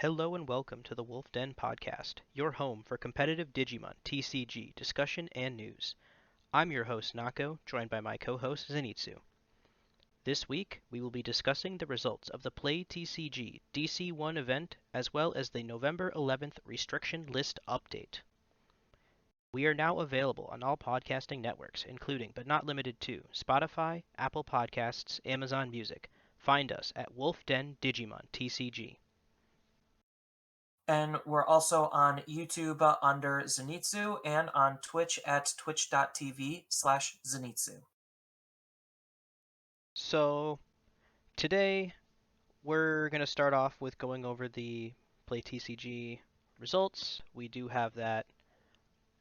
Hello and welcome to the Wolf Den Podcast, your home for competitive Digimon TCG discussion and news. I'm your host Nako, joined by my co-host Zenitsu. This week, we will be discussing the results of the Play TCG DC1 event as well as the November 11th restriction list update. We are now available on all podcasting networks, including but not limited to Spotify, Apple Podcasts, Amazon Music. Find us at Wolf Den Digimon TCG. And we're also on YouTube under Zenitsu and on Twitch at twitch.tv/Zenitsu. So, today we're going to start off with going over the Play TCG results. We do have that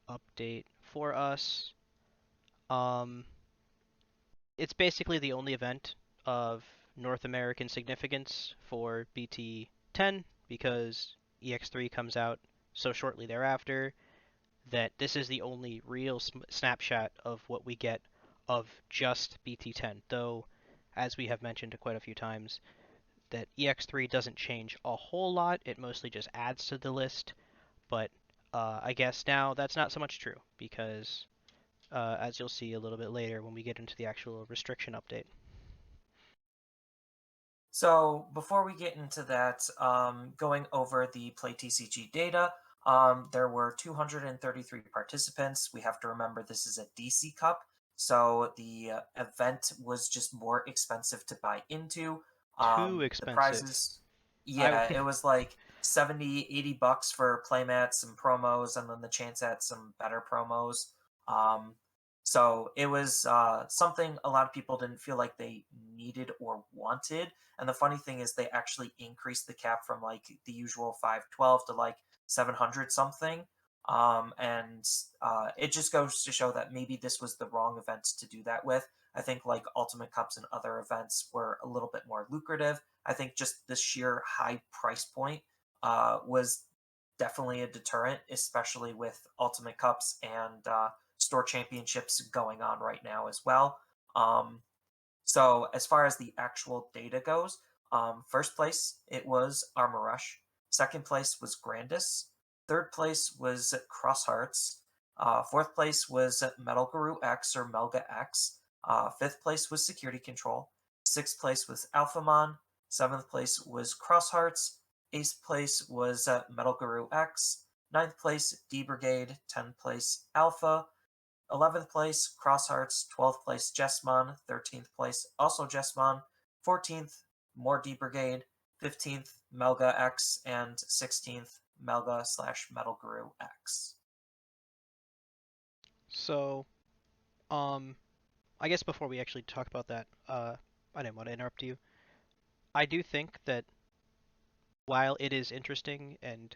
update for us. Um, it's basically the only event of North American significance for BT10 because EX03 comes out so shortly thereafter that this is the only real snapshot of what we get of just BT10. Though, as we have mentioned quite a few times, that EX3 doesn't change a whole lot. It mostly just adds to the list. But I guess now that's not so much true because, as you'll see a little bit later when we get into the actual restriction update. So before we get into that, going over the Play TCG data, there were 233 participants. We have to remember this is a DC Cup, so the event was just more expensive to buy into. Too The expensive. prizes, I yeah, it was like 70, $80 for playmats and promos, and then the chance at some better promos. Um, so it was something a lot of people didn't feel like they needed or wanted. And the funny thing is, they actually increased the cap from like the usual 512 to like 700 something. And it just goes to show that maybe this was the wrong event to do that with. I think like Ultimate Cups and other events were a little bit more lucrative. I think just the sheer high price point was definitely a deterrent, especially with Ultimate Cups and store championships going on right now as well. So as far as the actual data goes, first place it was Armor Rush. Second place was Grandis. Third place was Cross Hearts. Fourth place was Metal Guru X or Melga X. Fifth place was Security Control. Sixth place was Alphamon. Seventh place was Cross Hearts. Eighth place was Metal Guru X. Ninth place D Brigade. 10th place Alpha. 11th place Cross Hearts. 12th place Jessmon. 13th place also Jessmon. 14th more D Brigade. 15th Melga X. And 16th Melga/Metal Guru X. So, um, I guess before we actually talk about that, I didn't want to interrupt you. I do think that while it is interesting and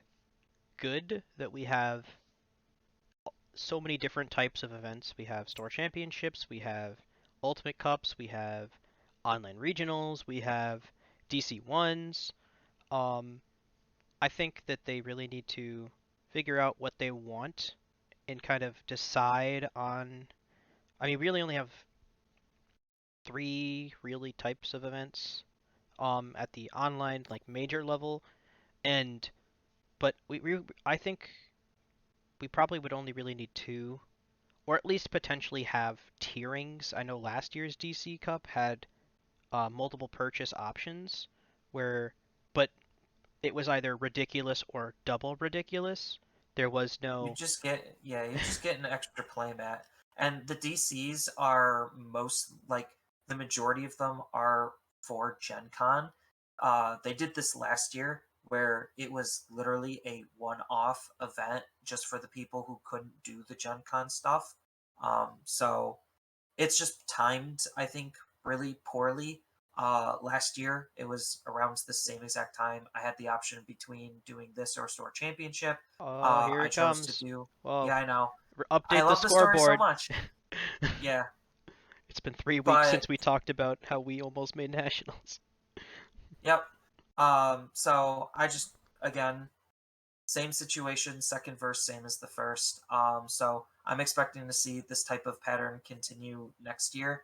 good that we have so many different types of events. We have store championships, we have ultimate cups, we have online regionals, we have DC ones. Um, I think that they really need to figure out what they want and kind of decide on. I mean, we really only have three really types of events at the online like major level, and but I think we probably would only really need two or at least potentially have tierings. I know last year's DC Cup had multiple purchase options where, but it was either ridiculous or double ridiculous. There was You no. just get you just get an extra playmat, and the DCs are most like the majority of them are for Gen Con. They did this last year where it was literally a one-off event just for the people who couldn't do the Gen Con stuff. So it's just timed, I think, really poorly. Last year, it was around the same exact time. I had the option between doing this or Store Championship. Oh, here I it chose to comes. do. Well, Yeah, I know. I update the love the story so scoreboard. much. Yeah, It's been 3 weeks but since we talked about how we almost made nationals. yep. So I just again same situation, second verse, same as the first. So I'm expecting to see this type of pattern continue next year.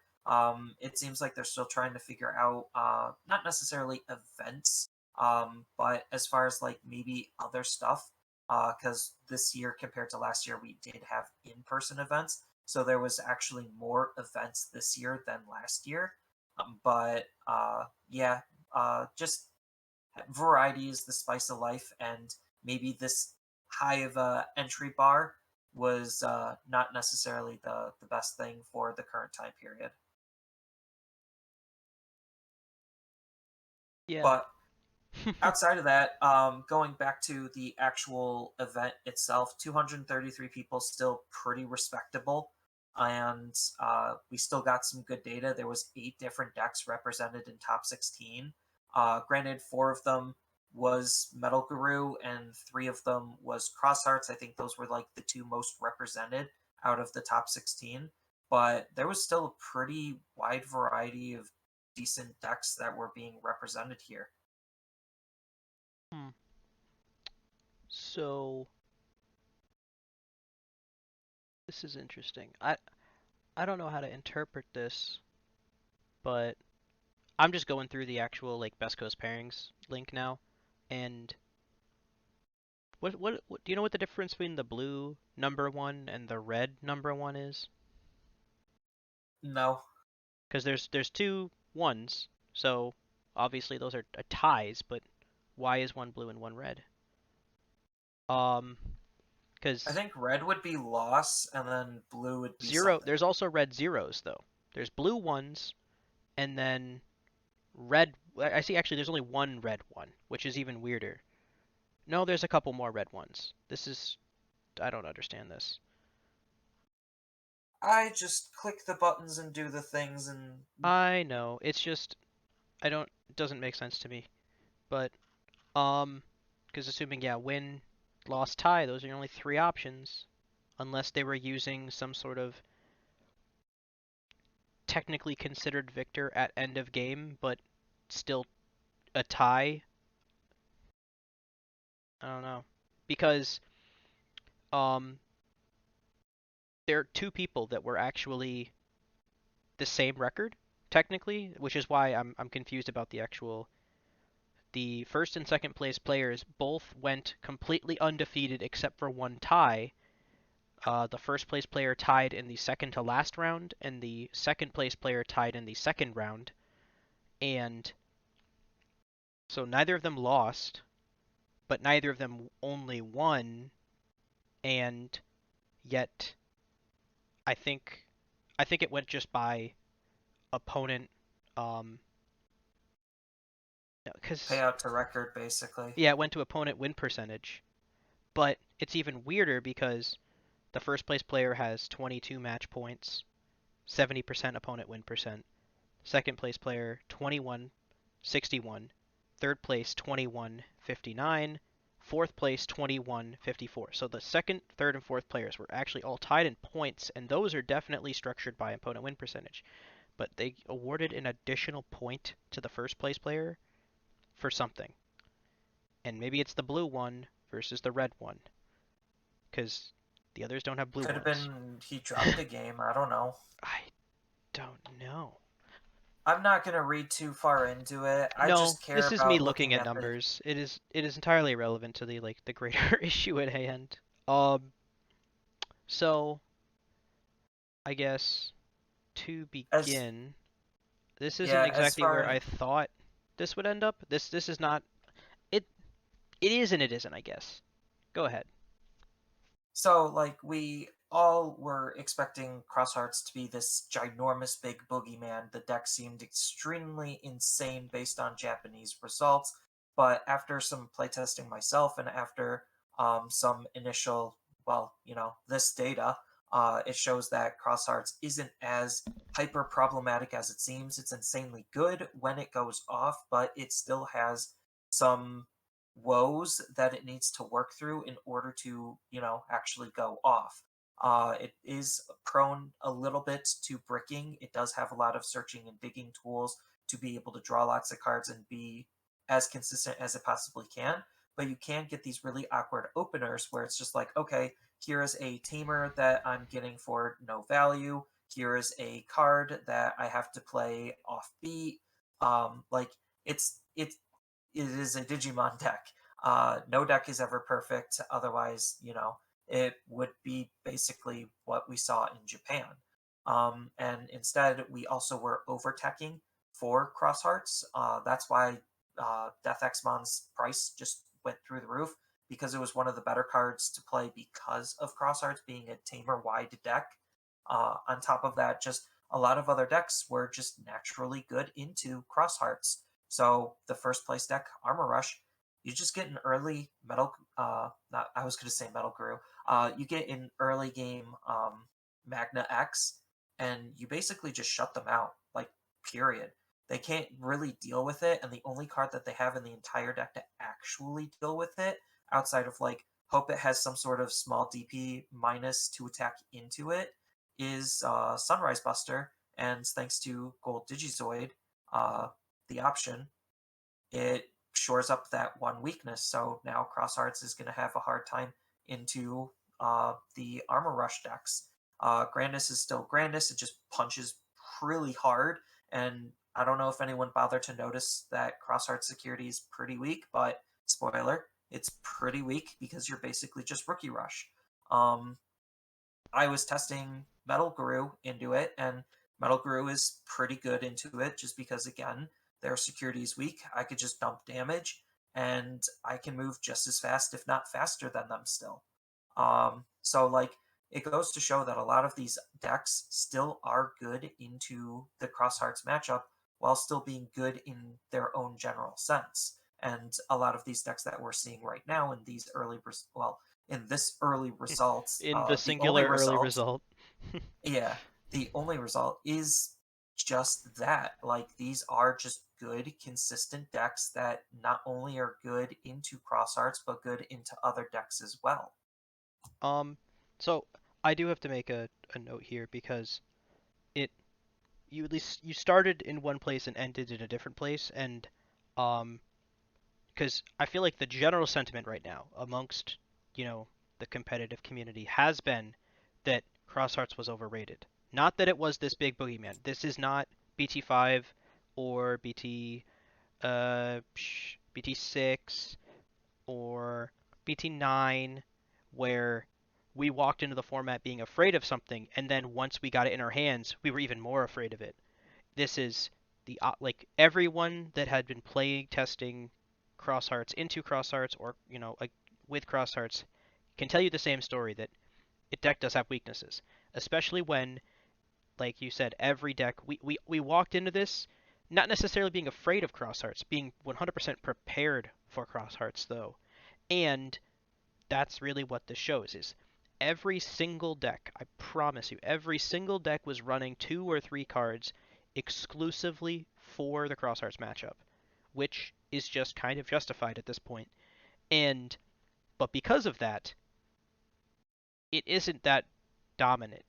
It seems like they're still trying to figure out, not necessarily events, But as far as like maybe other stuff, because this year compared to last year, we did have in-person events, so there was actually more events this year than last year. But yeah, just variety is the spice of life, and maybe this high of a entry bar was not necessarily the best thing for the current time period. Yeah. But outside of that, going back to the actual event itself, 233 people still pretty respectable, and we still got some good data. There was 8 different decks represented in top 16. Granted, 4 of them was Metal Guru, and 3 of them was Cross Hearts. I think those were like the 2 most represented out of the top 16. But there was still a pretty wide variety of decent decks that were being represented here. Hmm. So this is interesting. I don't know how to interpret this, but I'm just going through the actual like Best Coast pairings link now, and what do you know what the difference between the blue number one and the red number one is? No. Because there's two ones, so obviously those are ties, but why is one blue and one red? Um, I because think red would be loss, and then blue would be zero, something. there's also red zeros though. There's blue ones, and then red. I see actually there's only one red one, which is even weirder. No, there's a couple more red ones. This is I don't understand this. I just click the buttons and do the things, and I know it's just I don't it doesn't make sense to me. But because assuming yeah win, loss, tie, those are your only three options, unless they were using some sort of technically considered victor at end of game, but still a tie. I don't know because um there are two people that were actually the same record technically, which is why I'm confused about the first and second place players both went completely undefeated except for one tie. The first place player tied in the second to last round, and the second place player tied in the second round. And so neither of them lost, but neither of them only won. And yet, I think, I think it went just by opponent, um, because payout to record, basically. yeah, it went to opponent win percentage. But it's even weirder because the first place player has 22 match points, 70% opponent win percent. Second place player 21 61. Third place 21 59. Fourth place 21 54. So the second, third, and fourth players were actually all tied in points, and those are definitely structured by opponent win percentage. But they awarded an additional point to the first place player for something. And maybe it's the blue one versus the red one, because the others don't have blue Could have ones. been he dropped a game. I don't know. I don't know. I'm not gonna read too far into it. I No, just care this is me about looking looking at at the. numbers. It is entirely irrelevant to the greater issue at hand. Um, so I guess to As begin, this isn't yeah, as exactly where far I thought this would end up. This is not it. It is and it isn't, I guess. Go ahead. So, like, we all were expecting Crosshearts to be this ginormous big boogeyman. The deck seemed extremely insane based on Japanese results, but after some playtesting myself and after some initial, well, this data, it shows that Crosshearts isn't as hyper problematic as it seems. It's insanely good when it goes off, but it still has some woes that it needs to work through in order to, actually go off. It is prone a little bit to bricking. It does have a lot of searching and digging tools to be able to draw lots of cards and be as consistent as it possibly can. But you can get these really awkward openers where it's just like, okay, here is a tamer that I'm getting for no value. Here is a card that I have to play offbeat. Like it's it is a Digimon deck. No deck is ever perfect. Otherwise, it would be basically what we saw in Japan. And instead, we also were over teching for Cross Hearts. That's why Death Exmon's price just went through the roof because it was one of the better cards to play because of Cross Hearts being a tamer wide deck. On top of that, just a lot of other decks were just naturally good into Cross Hearts. So the first place deck, Armor Rush, you just get an early metal. Not I was going to say Metal Guru. You get an early game Magna X, and you basically just shut them out. Like period. They can't really deal with it, and the only card that they have in the entire deck to actually deal with it, outside of like hope it has some sort of small DP minus to attack into it, is Sunrise Buster. And thanks to Gold Digizoid, the option, it shores up that one weakness. So now Cross Hearts is going to have a hard time into the Armor Rush decks. Grandness is still Grandness. It just punches really hard. And I don't know if anyone bothered to notice that Cross Hearts security is pretty weak, but spoiler, it's pretty weak because you're basically just Rookie Rush. Um, I was testing Metal Guru into it, and Metal Guru is pretty good into it just because, again, their security is weak. I could just dump damage, and I can move just as fast, if not faster, than them still. So, like, it goes to show that a lot of these decks still are good into the Cross Hearts matchup while still being good in their own general sense. And a lot of these decks that we're seeing right now in these in this early results, In the the only singular early result, result. yeah, the only result is just that. Like, these are just good, consistent decks that not only are good into Cross Arts, but good into other decks as well. Um, so I do have to make a note here because it you at least you started in one place and ended in a different place, and um, because I feel like the general sentiment right now amongst you know the competitive community has been that Cross Hearts was overrated. Not that it was this big boogeyman. This is not BT5 or BT6 or BT9 where we walked into the format being afraid of something, and then once we got it in our hands, we were even more afraid of it. This is the like everyone that had been playing testing Cross Hearts into Cross Hearts or like with Cross Hearts can tell you the same story that it deck does have weaknesses, especially when like you said every deck we walked into this not necessarily being afraid of Cross Hearts, being 100% prepared for Cross Hearts though. And that's really what this shows is every single deck, I promise you, every single deck was running 2 or 3 cards exclusively for the Cross Hearts matchup, which is just kind of justified at this point. And but because of that, it isn't that dominant.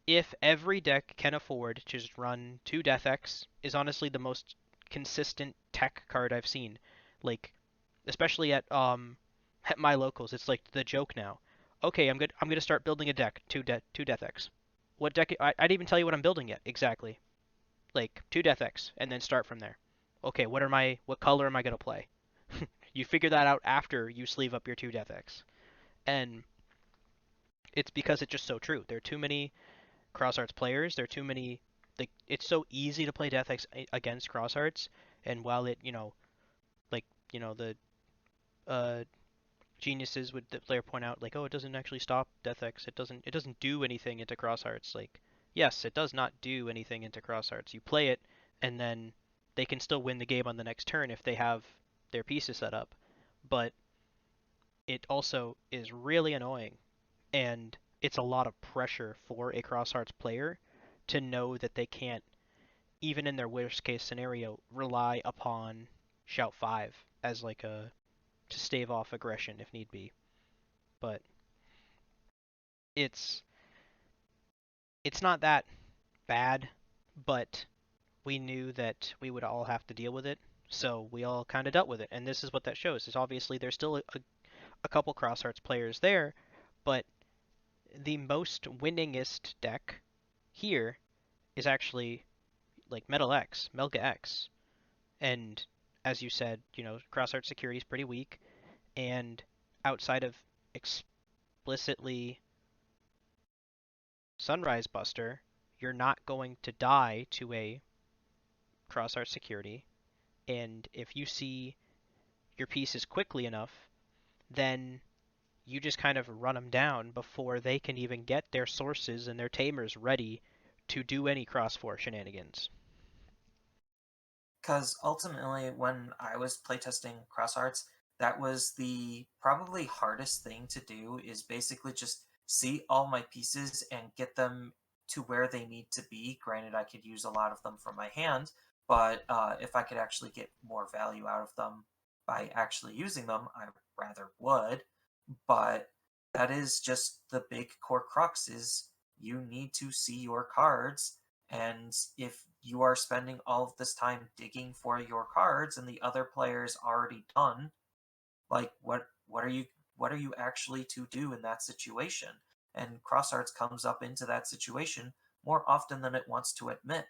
If every deck can afford to just run 2 Death X is honestly the most consistent tech card I've seen. Like especially at my locals, it's like the joke now. Okay, I'm gonna start building a deck, two Death X. What deck? I didn't even tell you what I'm building yet. Exactly, like 2 Death X, and then start from there. Okay, what color am I gonna play? You figure that out after you sleeve up your 2 Death X, and it's because it's just so true. There are too many Cross Arts players. There are too many. Like it's so easy to play Death X against Cross Arts, and while it like the uh geniuses would the player point out like, oh, it doesn't actually stop Death X. It doesn't do anything into Cross Hearts. Like, yes, it does not do anything into Cross Hearts. You play it, and then they can still win the game on the next turn if they have their pieces set up. But it also is really annoying, and it's a lot of pressure for a Cross Hearts player to know that they can't, even in their worst case scenario, rely upon Shout 5 as like a to stave off aggression if need be. But it's it's not that bad, but we knew that we would all have to deal with it, so we all kind of dealt with it. And this is what that shows: is obviously there's still a couple Cross Hearts players there, but the most winningest deck here is actually like Metal X, Melga X, and as you said, cross-art security is pretty weak, and outside of explicitly Sunrise Buster, you're not going to die to a cross-art security. And if you see your pieces quickly enough, then you just kind of run them down before they can even get their sources and their tamers ready to do any cross-4 shenanigans. Because ultimately, when I was playtesting CrossArts, that was the probably hardest thing to do is basically just see all my pieces and get them to where they need to be. Granted, I could use a lot of them from my hand, but if I could actually get more value out of them by actually using them, I rather would. But that is just the big core crux is you need to see your cards, and if you are spending all of this time digging for your cards and the other player's already done, like what are you actually to do in that situation? And CrossArts comes up into that situation more often than it wants to admit.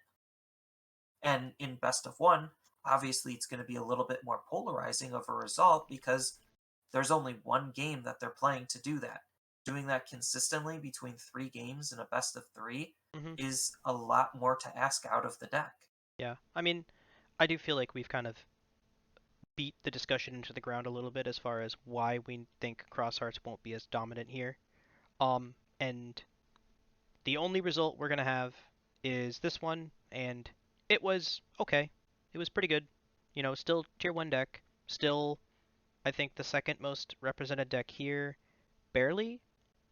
And in best of one, obviously it's going to be a little bit more polarizing of a result because there's only one game that they're playing to do that. Doing that consistently between 3 games in a best of 3 Hmm. is a lot more to ask out of the deck. Yeah, I mean, I do feel like we've kind of beat the discussion into the ground a little bit as far as why we think crosshearts won't be as dominant here. And the only result we're gonna have is this one, and it was okay. It was pretty good. Still tier 1 deck. Still, I think the second most represented deck here. Barely.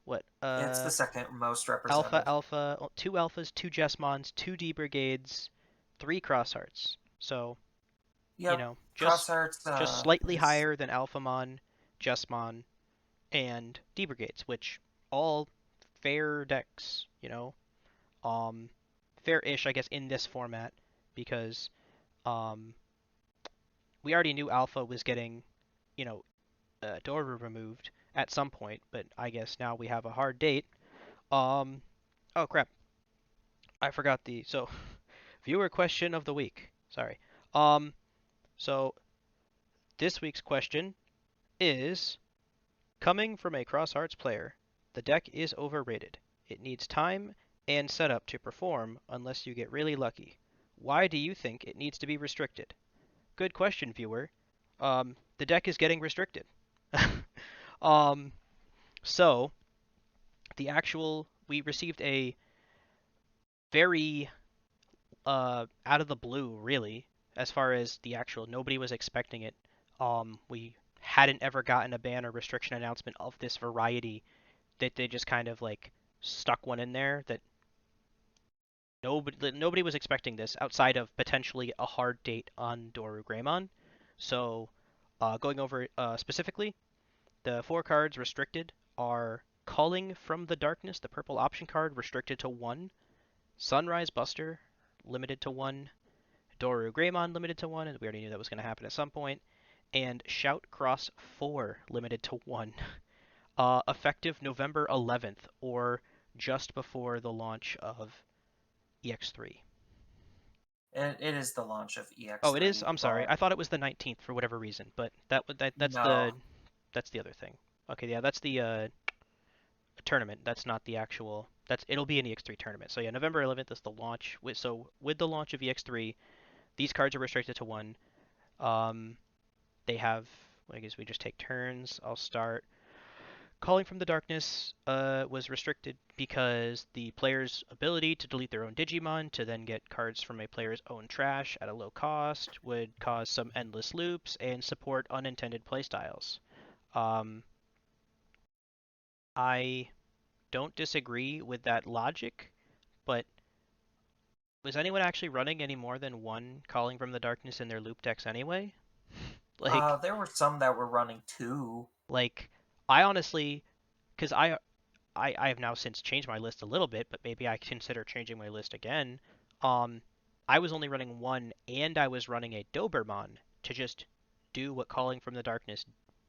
What? It's the second most Alpha, represented. alpha, two alphas, two Jesmons, two D brigades, three crosshearts. So, Yep, just CrossArts slightly is higher than alphamon, Jesmon, and D brigades, which all fair decks. Um, fair-ish, I guess, in this format because um, we already knew Alpha was getting, you know, Doru removed at some point, but I guess now we have a hard date. Um, oh crap, I forgot the viewer question of the week. Sorry. Um, so this week's question is coming from a Cross Hearts player. The deck is overrated. It needs time and setup to perform unless you get really lucky. Why do you think it needs to be restricted? Good question, viewer. The deck is getting restricted. um, so we received a very out of the blue, really, as far as the actual nobody was expecting it. We hadn't ever gotten a ban or restriction announcement of this variety that they just kind of like stuck one in there that nobody was expecting this outside of potentially a hard date on Doru Greymon. So, going over specifically, the 4 cards restricted are Calling from the Darkness, the purple option card, restricted to 1, Sunrise Buster, limited to 1, Doru Greymon, limited to 1, and we already knew that was going to happen at some point, and Shout Cross 4, limited to 1. Effective November 11th, or just before the launch of EX3. it is the launch of Oh, it is. EX3, I'm sorry. but I thought it was the 19th for whatever reason, but no. that's the other thing. Okay, yeah, that's the tournament. That's not the actual. It'll be an EX3 tournament. So yeah, November 11th is the launch. With the launch of EX3, these cards are restricted to 1. Um, they have. I guess we just take turns. I'll start. Calling from the Darkness was restricted because the player's ability to delete their own Digimon to then get cards from a player's own trash at a low cost would cause some endless loops and support unintended playstyles. Um, I don't disagree with that logic, but was anyone actually running any more than one Calling from the Darkness in their loop decks anyway? Like, There were some that were running 2. like I honestly, because I have now since changed my list a little bit, but maybe I consider changing my list again. Um, I was only running 1, and I was running a Doberman to just do what Calling from the Darkness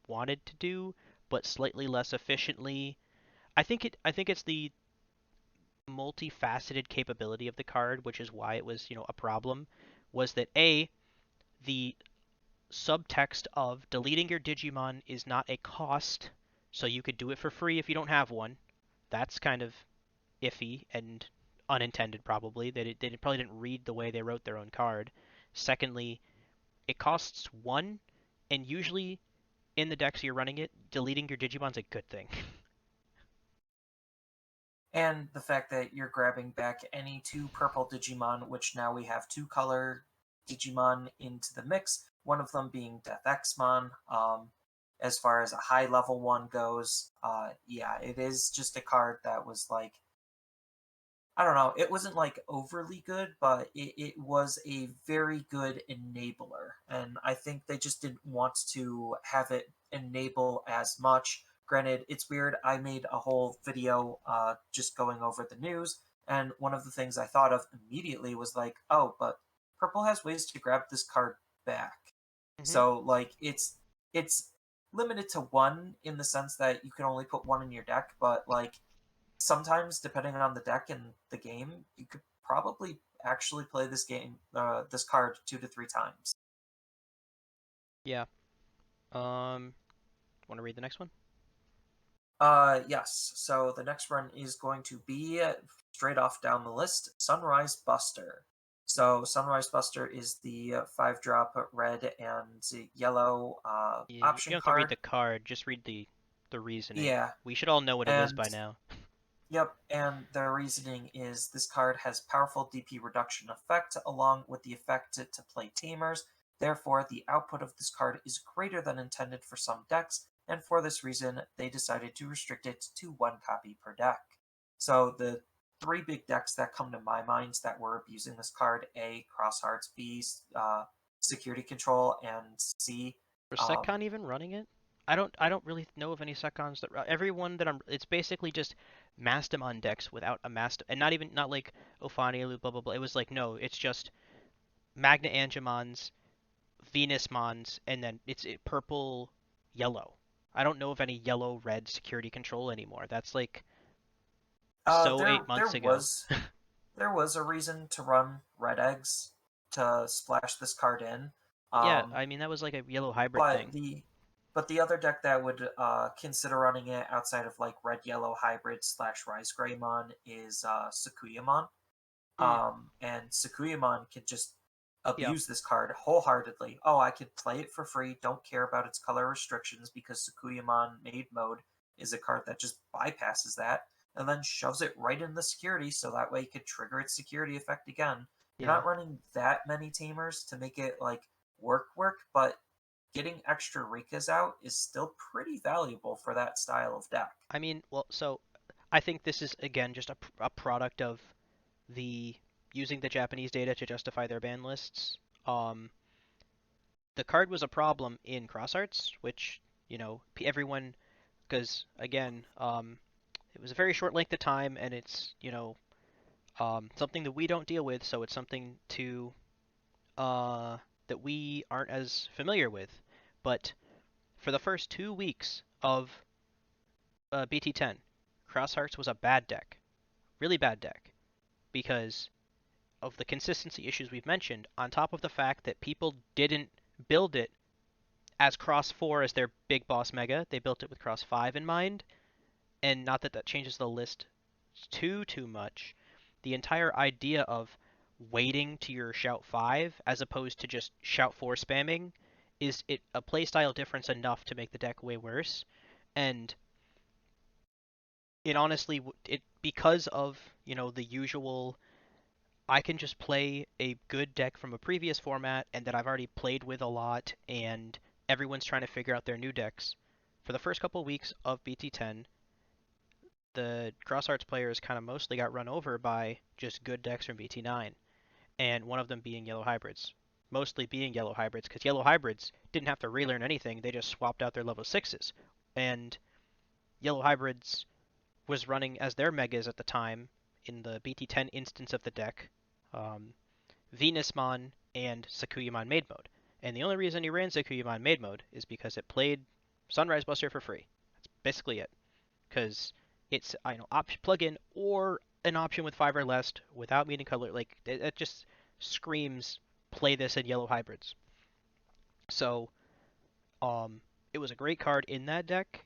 wanted to do, but slightly less efficiently. I think it's the multifaceted capability of the card, which is why it was a problem. Was that the subtext of deleting your Digimon is not a cost, so you could do it for free if you don't have one. That's kind of iffy and unintended, probably. They probably didn't read the way they wrote their own card. Secondly, it costs one, and usually in the decks you're running it, deleting your Digimon's a good thing. And the fact that you're grabbing back any two purple Digimon, which now we have two color Digimon into the mix, one of them being Death Xmon. As far as a high level one goes, yeah, it is just a card that was like, I don't know, it wasn't like overly good, but it was a very good enabler. And I think they just didn't want to have it enable as much. Granted, it's weird. I made a whole video just going over the news, and one of the things I thought of immediately was like, oh, but Purple has ways to grab this card back. Hmm. So like it's limited to one in the sense that you can only put one in your deck, but like sometimes depending on the deck and the game, you could probably actually play this card 2 to 3 times. Yeah. Want to read the next one? Yes. So the next run is going to be straight off down the list, Sunrise Buster. So Sunrise Buster is the 5 drop red and yellow Yeah, you don't option have to read card. the card, just read the reasoning. Yeah, We should all know what it is and by now. yep, and the reasoning is this card has powerful DP reduction effect along with the effect to play Tamers. Therefore, the output of this card is greater than intended for some decks, and for this reason, they decided to restrict it to 1 copy per deck. So the 3 big decks that come to my mind that were abusing this card: A, Cross Hearts; B, Security Control; and C, For um, Secon even running it? I don't really know of any Secons that everyone that I'm it's basically just Mastamon decks without a Mast and not even not like Ophanialu blah blah blah. It was like no, it's just Magna Angemons, Venusmons, and then purple yellow. I don't know of any yellow red security control anymore. That's like so there 8 months there ago. was there was a reason to run red eggs to splash this card in. Yeah, Um, I mean that was like a yellow hybrid but thing. the other deck that would consider running it outside of like red yellow hybrid slash Rise Greymon is Sakuyamon. Mm, And Sakuyamon can just yeah. abuse this card wholeheartedly. Oh, I could play it for free, don't care about its color restrictions because Sakuyamon Maid Mode is a card that just bypasses that and then shoves it right in the security so that way you could trigger its security effect again. You're Yeah. not running that many tamers to make it like work, but getting extra Rikas out is still pretty valuable for that style of deck. I mean, well, so I think this is again just a product of the using the Japanese data to justify their ban lists. Um, the card was a problem in CrossArts, which everyone because again, it was a very short length of time, and it's something that we don't deal with, so it's something to that we aren't as familiar with. But for the first 2 weeks of BT10, CrossHearts was a bad deck, really bad deck, because of the consistency issues we've mentioned, on top of the fact that people didn't build it as Cross 4 as their big boss mega. They built it with Cross 5 in mind, and not that that changes the list too much. The entire idea of waiting to your Shout 5 as opposed to just Shout 4 spamming is it a playstyle difference enough to make the deck way worse. And it honestly it because of the usual I can just play a good deck from a previous format and that I've already played with a lot, and everyone's trying to figure out their new decks. For the first couple of weeks of BT10, the CrossArts players kind of mostly got run over by just good decks from BT9, and one of them being Yellow Hybrids. Mostly being Yellow Hybrids, because Yellow Hybrids didn't have to relearn anything, they just swapped out their level 6s. And Yellow Hybrids was running as their megas at the time in the BT10 instance of the deck. Um, Venusmon and Sakuyamon Maid Mode. And the only reason you ran Sakuyamon Maid Mode is because it played Sunrise Buster for free. That's basically it. Because it's plug-in or an option with 5 or less without meaning color. Like it just screams play this in yellow hybrids. So it was a great card in that deck,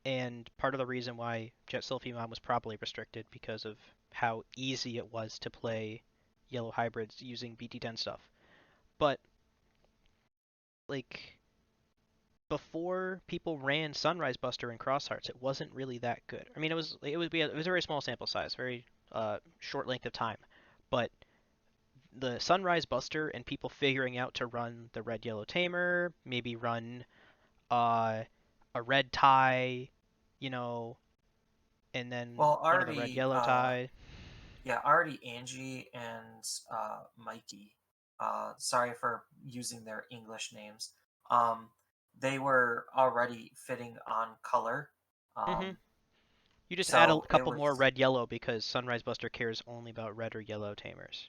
and part of the reason why Jet Sylphimon was probably restricted because of how easy it was to play yellow hybrids using BT10 stuff. But like before people ran Sunrise Buster and Crosshearts, it wasn't really that good. I mean, it was a very small sample size, very short length of time, but the Sunrise Buster and people figuring out to run the Red Yellow Tamer, maybe run uh, a Red Tie, you know, and then Well, one of the Red already, Yellow Tie. yeah, already Angie and Mikey. Sorry for using their English names. Um, they were already fitting on color. hmm Um, You just add a so it couple more was Red Yellow because Sunrise Buster cares only about Red or Yellow Tamers,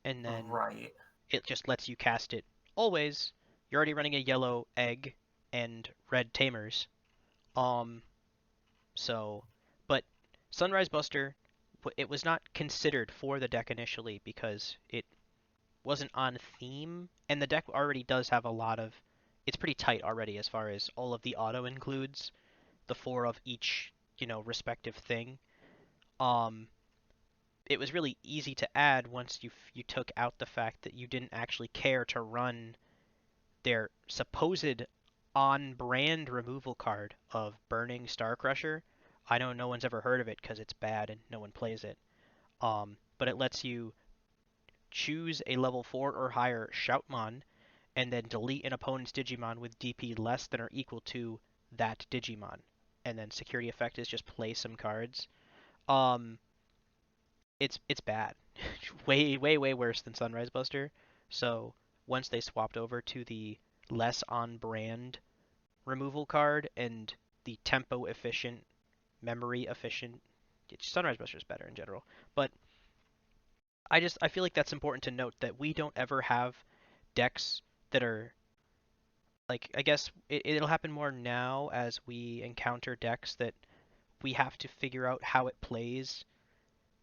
and then right. it just lets you cast it always. You're already running a yellow egg and red tamers. Um, so, but Sunrise Buster, it was not considered for the deck initially because it wasn't on theme, and the deck already does have a lot of. It's pretty tight already as far as all of the auto includes, the four of each, respective thing. Um, it was really easy to add once you took out the fact that you didn't actually care to run their supposed on-brand removal card of Burning Star Crusher. I know no one's ever heard of it because it's bad and no one plays it. But it lets you choose a level 4 or higher Shoutmon and then delete an opponent's Digimon with DP less than or equal to that Digimon. And then security effect is just play some cards. Um, it's bad. Way, way, way worse than Sunrise Buster. So once they swapped over to the less on brand removal card and the tempo efficient, memory efficient, Sunrise Buster is better in general. But I feel like that's important to note that we don't ever have decks that are like I guess it'll happen more now as we encounter decks that we have to figure out how it plays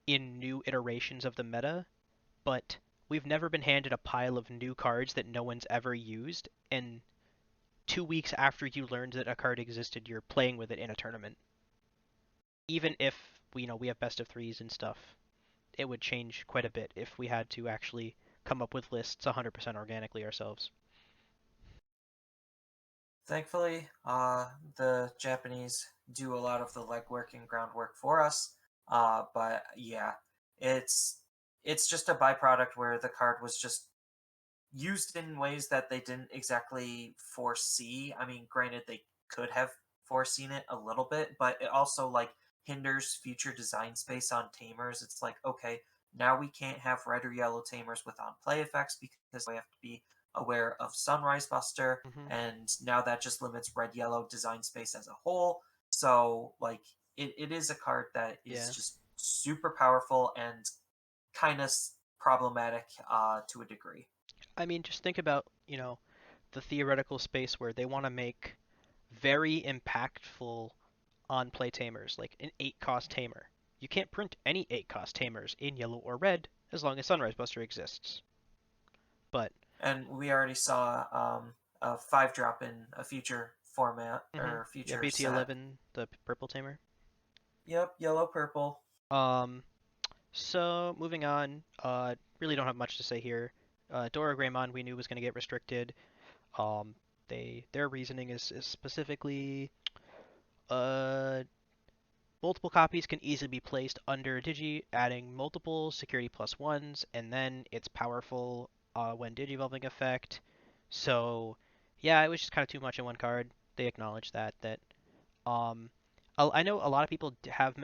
in new iterations of the meta, but we've never been handed a pile of new cards that no one's ever used, and 2 weeks after you learned that a card existed, you're playing with it in a tournament. Even if we have best of threes and stuff, it would change quite a bit if we had to actually come up with lists 100% organically ourselves. Thankfully, the Japanese do a lot of the legwork and groundwork for us. But yeah, it's it's just a byproduct where the card was just used in ways that they didn't exactly foresee. I mean, granted, they could have foreseen it a little bit, but it also like hinders future design space on tamers. It's like, okay, now we can't have red or yellow tamers with on play effects because we have to be aware of Sunrise Buster, hmm and now that just limits red yellow design space as a whole. So, like, it is a card that is Yeah. just super powerful and kind of problematic to a degree. I mean, just think about, the theoretical space where they want to make very impactful on play tamers, like an 8 cost tamer. You can't print any 8 cost tamers in yellow or red as long as Sunrise Buster exists. But, And we already saw a 5 drop in a future format or yeah, future set. BT11, the purple tamer. Yep, yellow, purple. Um, so moving on, really don't have much to say here. Dora Greymon we knew was going to get restricted. Um, their reasoning is specifically uh multiple copies can easily be placed under Digi, adding multiple security plus ones, and then it's powerful when Digivolving effect. So, yeah, it was just kind of too much in one card. They acknowledged that. Um, I know a lot of people have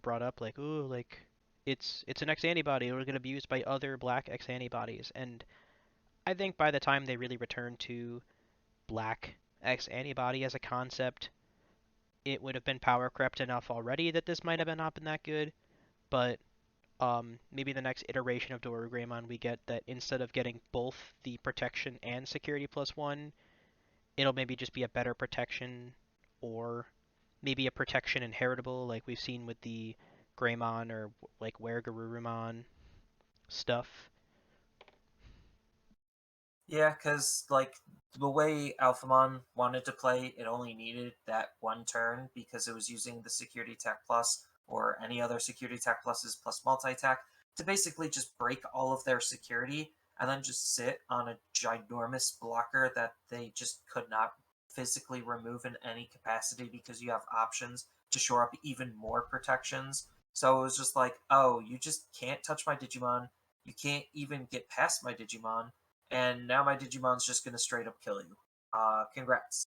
brought up like, oh, like it's an X antibody. We're gonna be used by other black X antibodies, and I think by the time they really return to black X antibody as a concept, it would have been power crept enough already that this might have not been that good. But maybe the next iteration of Doru Greymon we get that instead of getting both the protection and security plus one, it'll maybe just be a better protection or maybe a protection inheritable like we've seen with the Greymon or like Were Garurumon stuff. Yeah, because like the way Alphamon wanted to play, it only needed that one turn because it was using the Security Tech Plus or any other Security Tech Pluses plus multi attack to basically just break all of their security and then just sit on a ginormous blocker that they just could not physically remove in any capacity because you have options to shore up even more protections. So it was just like, oh, you just can't touch my Digimon. You can't even get past my Digimon, and now my Digimon's just gonna straight up kill you. Congrats.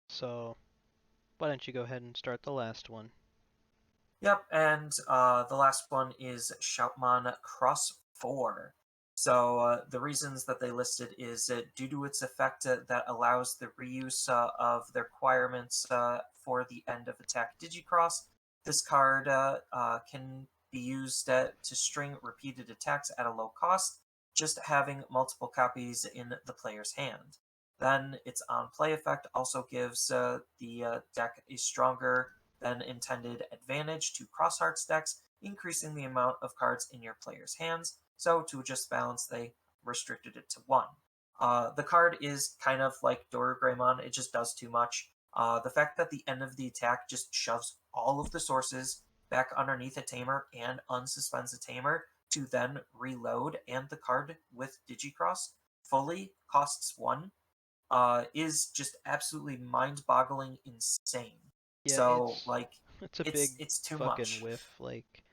So why don't you go ahead and start the last one? Yep, and the last one is Shoutmon Cross 4. So the reasons that they listed is due to its effect that allows the reuse of the requirements for the end of attack Digicross. This card can be used to string repeated attacks at a low cost, just having multiple copies in the player's hand. Then its on play effect also gives the deck a stronger than intended advantage to Crosshearts decks, increasing the amount of cards in your player's hands. So to just balance, they restricted it to one. The card is kind of like Dorugreymon, it just does too much. The fact that the end of the attack just shoves all of the sources back underneath a tamer and unsuspends a tamer to then reload, and the card with Digicross fully costs one, is just absolutely mind-boggling insane. Yeah, So it's like it's a big it's too fucking much. whiff. Like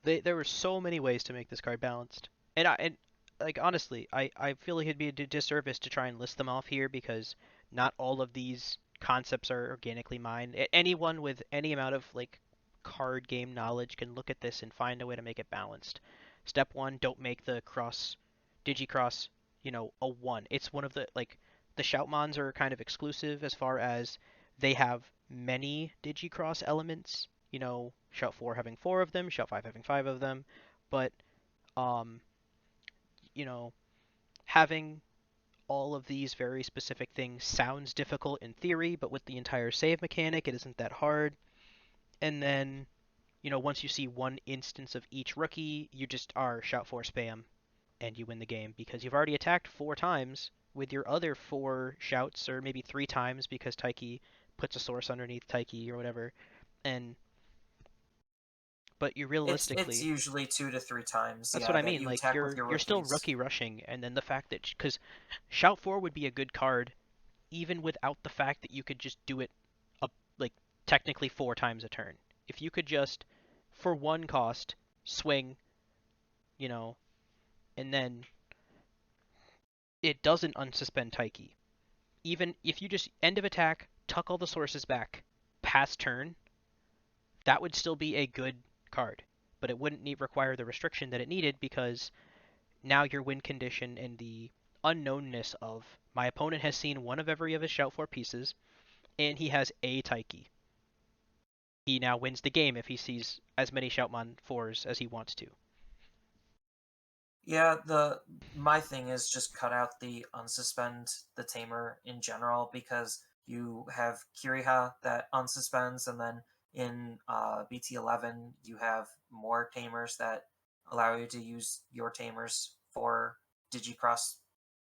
there were so many ways to make this card balanced, and like honestly, I feel like it'd be a disservice to try and list them off here because not all of these concepts are organically mined. Anyone with any amount of like card game knowledge can look at this and find a way to make it balanced. Step one, don't make the cross digicross, a one. It's one of the like the shoutmons are kind of exclusive as far as they have many digicross elements, Shout 4 having 4 of them, Shout 5 having 5 of them, but um, you know, having all of these very specific things sounds difficult in theory, but with the entire save mechanic, it isn't that hard. And then, once you see one instance of each rookie, you just are Shout 4 spam and you win the game because you've already attacked 4 times with your other 4 shouts, or maybe 3 times because Taiki puts a source underneath Taiki or whatever. And but you It's realistically, usually 2 to 3 times, that's what yeah, I that mean. you Like attack with your you're still rookies. rookie rushing, and then the fact that because Shout 4 would be a good card even without the fact that you could just do it up like technically 4 times a turn. If you could just for one cost swing, you know, and then it doesn't unsuspend Taiki. Even if you just end of attack, tuck all the sources back, pass turn, that would still be a good card. But it wouldn't require the restriction that it needed because now your win condition and the unknownness of my opponent has seen one of every of his Shout 4 pieces, and he has a Taiki. He now wins the game if he sees as many Shoutmon 4s as he wants to. Yeah, the my thing is just cut out the unsuspend the tamer in general because you have Kiriha that unsuspends, and then in BT11 you have more tamers that allow you to use your tamers for Digicross.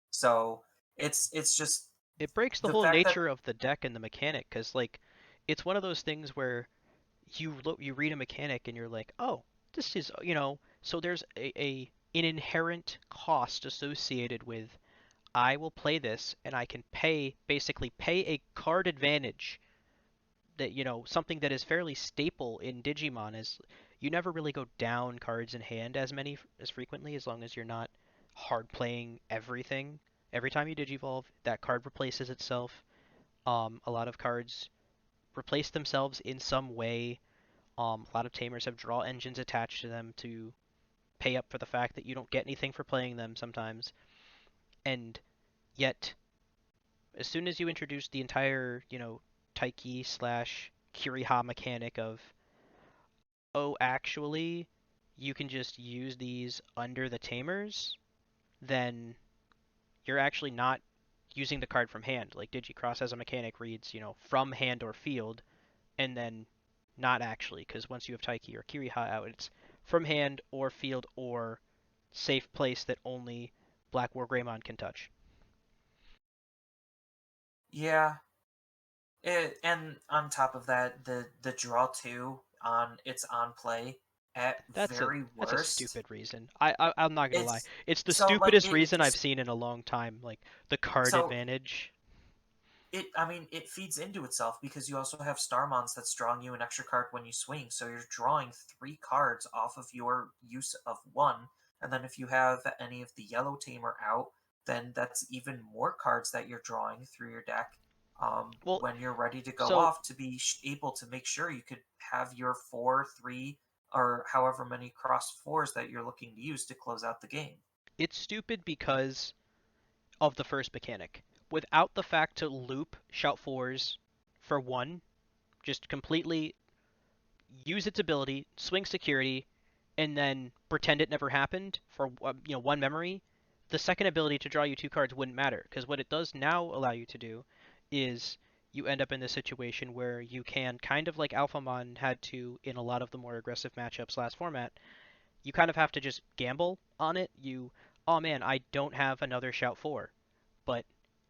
So it's just It breaks the the whole fact that nature of the deck and the mechanic because like it's one of those things where you read a mechanic and you're like, oh, this is so there's an inherent cost associated with I will play this and I can basically pay a card advantage that something that is fairly staple in Digimon is you never really go down cards in hand as frequently as long as you're not hard playing everything. Every time you Digivolve, that card replaces itself. A lot of cards replace themselves in some way. A lot of tamers have draw engines attached to them to pay up for the fact that you don't get anything for playing them sometimes. And yet, as soon as you introduce the entire, Taiki slash Kiriha mechanic of, oh, actually, you can just use these under the tamers, then you're actually not using the card from hand. Like Digicross as a mechanic reads, from hand or field, and then not actually, because once you have Taiki or Kiriha out, it's from hand or field or safe place that only Black War Greymon can touch. Yeah. And on top of that, the draw two on its on play at very That's a worst. stupid reason. I'm not gonna lie. It's It's the so like stupidest reason I've seen in a long time. Like the card so advantage. I mean it feeds into itself because you also have Starmons that's drawing you an extra card when you swing, so you're drawing three cards off of your use of one, and then if you have any of the yellow tamer out, then that's even more cards that you're drawing through your deck. Well, When you're ready to go so off to be able to make sure you could have your 4, 3, or however many cross fours that you're looking to use to close out the game. it's stupid because of the first mechanic. Without the fact to loop shout fours for one, just completely use its ability, swing security, and then pretend it never happened for one memory, the second ability to draw you two cards wouldn't matter because what it does now allow you to do is you end up in this situation where you can kind of like alphamon had to in a lot of the more aggressive matchups last format, you kind of have to just gamble on it. Oh man, I don't have another shout 4, but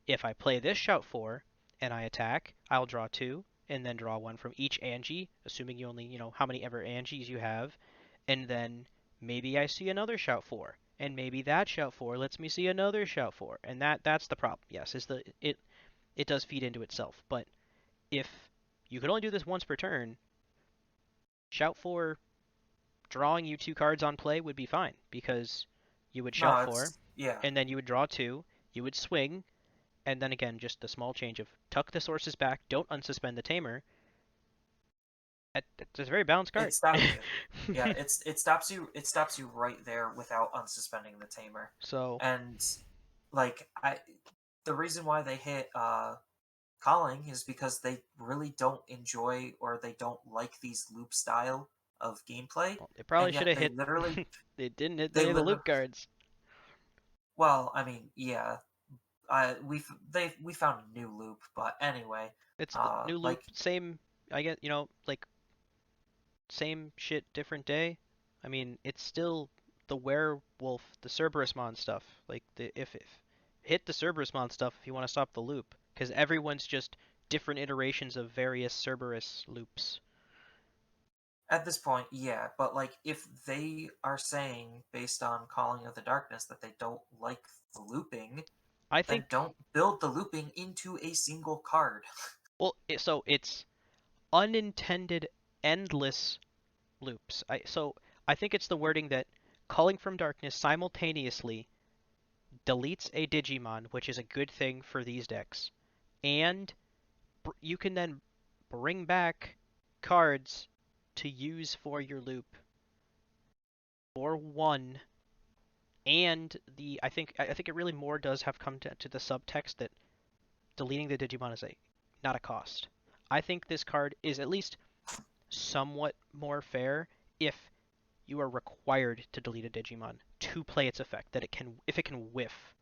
if I play this shout 4 and I attack, I'll draw 2 and then draw 1 from each Angie, assuming you only, how many ever Angies you have, and then maybe I see another shout 4 and maybe that shout 4 lets me see another shout 4, and that's the problem. Yes, is the it does feed into itself, but if you could only do this once per turn, shout 4 drawing you two cards on play would be fine because you would shout No, 4 it's yeah. and then you would draw 2, you would swing, and then again, just the small change of tuck the sources back, don't unsuspend the tamer. It's a very balanced It card. stops you. Yeah, it stops you right there without unsuspending the tamer. So And like I the reason why they hit calling is because they really don't enjoy or they don't like these loop style of gameplay, well, they probably and should yet have hit. They didn't hit they any of the literally loop cards. well, I mean, yeah, we found a new loop, but anyway, It's the new loop, like same. I get like same shit, different day. I mean, it's still the werewolf, the Cerberusmon stuff. Like the if hit the Cerberusmon stuff if you want to stop the loop, because everyone's just different iterations of various Cerberus loops. at this point, yeah, but like if they are saying based on Calling of the Darkness that they don't like the looping, I then think. don't build the looping into a single card. Well, so it's unintended endless loops. I think it's the wording that calling from darkness simultaneously deletes a Digimon, which is a good thing for these decks, and you can then bring back cards to use for your loop for one. And I think it really more does have come to the subtext that deleting the Digimon is not a cost. I think this card is at least somewhat more fair if you are required to delete a Digimon to play its effect. That if it can whiff.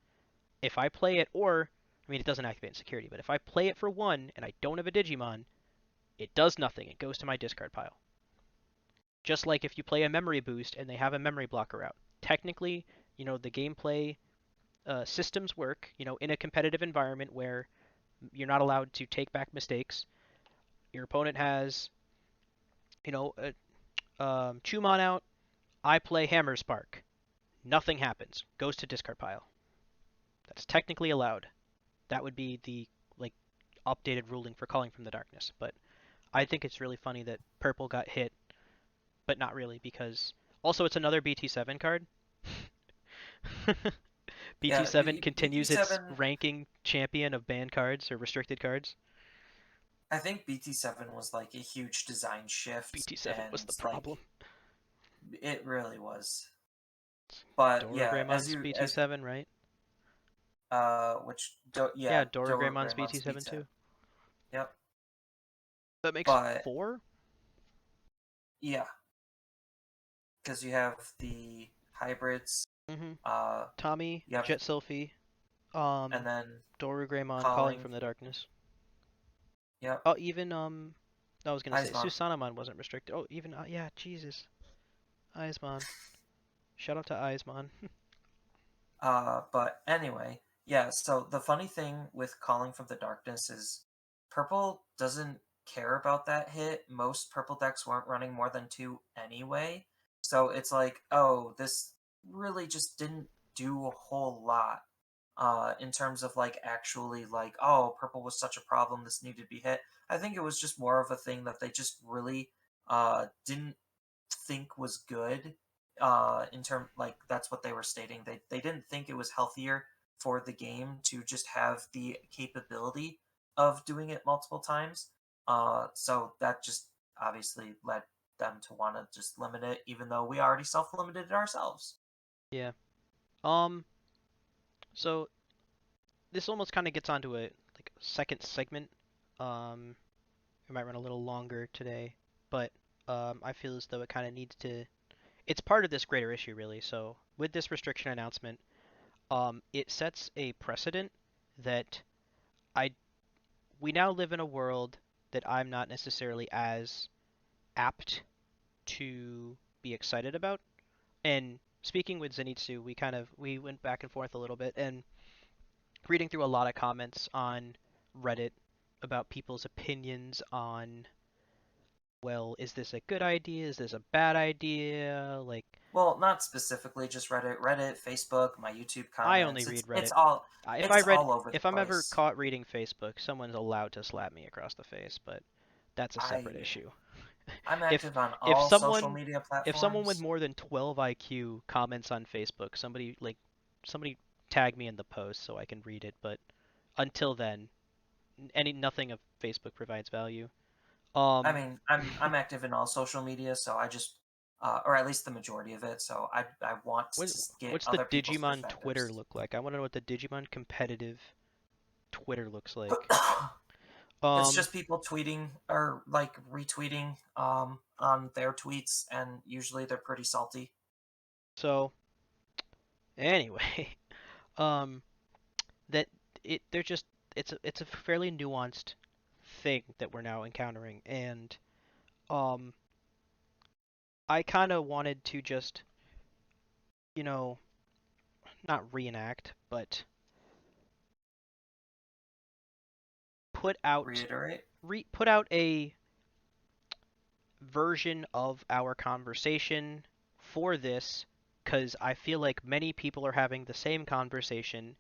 If I play it, or I mean, it doesn't activate in security, but if I play it for one and I don't have a Digimon, it does nothing. It goes to my discard pile. Just like if you play a memory boost and they have a memory blocker out. Technically, the gameplay systems work, in a competitive environment where you're not allowed to take back mistakes. Your opponent has, Chumon out. I play Hammer Spark. Nothing happens. Goes to discard pile. That's technically allowed. That would be the like updated ruling for calling from the darkness. But I think it's really funny that purple got hit, but not really because also it's another BT7 card. Yeah, BT7 continues its BT7. ranking champion of banned cards or restricted cards. I think BT7 was like a huge design shift, BT7 was and the like problem. it really was. But Dora yeah, as Greymon's you as BT7, right? yeah, Yeah, Dora Dora Greymon's Greymon's BT7 BT7. too. Yep. That makes But four? yeah, because you have the hybrids, Mm-hmm. uh, Tommy, you have Jet Sylphie, and then Doru Greymon calling calling. from the darkness. Yep, Oh, even I was gonna say Aizmon. Susanamon wasn't restricted. Oh, even yeah, Jesus, Aizmon. Shout out to Aizmon. But anyway, yeah, so the funny thing with Calling from the Darkness is purple doesn't care about that hit. Most purple decks weren't running more than two anyway. So it's like, oh, this really just didn't do a whole lot in terms of like actually like, oh, purple was such a problem, this needed to be hit. I think it was just more of a thing that they just really didn't think was good in term like that's what they were stating. They didn't think it was healthier for the game to just have the capability of doing it multiple times. So that just obviously led them to want to just limit it, even though we already self-limited it ourselves. Yeah. Um. So this almost kind of gets onto a like second segment. Um. We might run a little longer today, but I feel as though it kind of needs to. It's part of this greater issue, really. So with this restriction announcement, it sets a precedent that I we now live in a world that I'm not necessarily as apt to be excited about. And speaking with Zenitsu, we went back and forth a little bit, and reading through a lot of comments on Reddit about people's opinions on, well, is this a good idea? Is this a bad idea? Like, Well, not specifically just Reddit, Facebook, my YouTube I only comments. read It's Reddit. all If I it's read, all over the if I'm ever place. caught reading Facebook, someone's allowed to slap me across the face, but that's a separate I issue. I'm If active on if all social someone media if someone with platforms. more than 12 IQ comments on Facebook, somebody tag me in the post so I can read it, but until then, nothing of Facebook provides value. I Um, mean, I'm active in all social media, so I just or at least the majority of it. So I want what to get what's the other people's Digimon Twitter perspectives. look like? I want to know what the Digimon competitive Twitter looks like. It's Um, just people tweeting or like retweeting on their tweets, and usually they're pretty salty. so anyway, um, that they're just it's a fairly nuanced thing that we're now encountering, and um, I kind of wanted to just, you know, not reenact, but put out Reiterate. put out a version of our conversation for this because I feel like many people are having the same conversation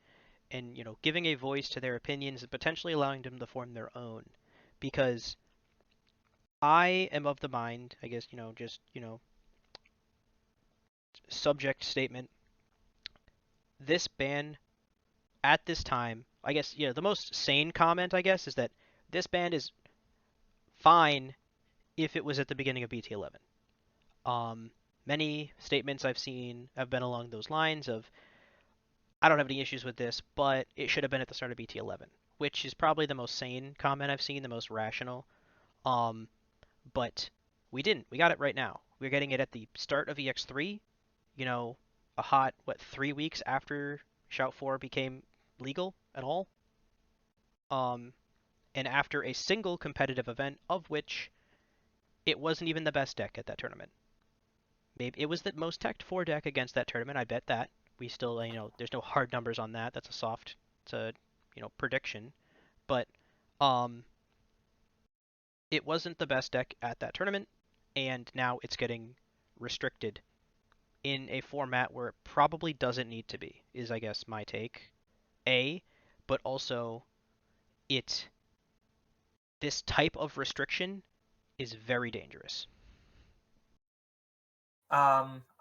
and, giving a voice to their opinions and potentially allowing them to form their own. Because I am of the mind, I guess, just, subject statement, this ban at this time, I guess, the most sane comment, I guess, is that this ban is fine if it was at the beginning of BT11. Um, Many statements I've seen have been along those lines of, I don't have any issues with this, but it should have been at the start of BT11, which is probably the most sane comment I've seen, the most rational. Um, but we didn't. We got it right now. We're getting it at the start of EX3, a hot, 3 weeks after Shout 4 became legal at all. Um, and after a single competitive event, of which it wasn't even the best deck at that tournament. Maybe it was the most teched 4 deck against that tournament. I bet that. We still, there's no hard numbers on that. That's a soft, it's a, prediction. But um, it wasn't the best deck at that tournament, and now it's getting restricted in a format where it probably doesn't need to be, is I guess my take. But also it this type of restriction is very dangerous.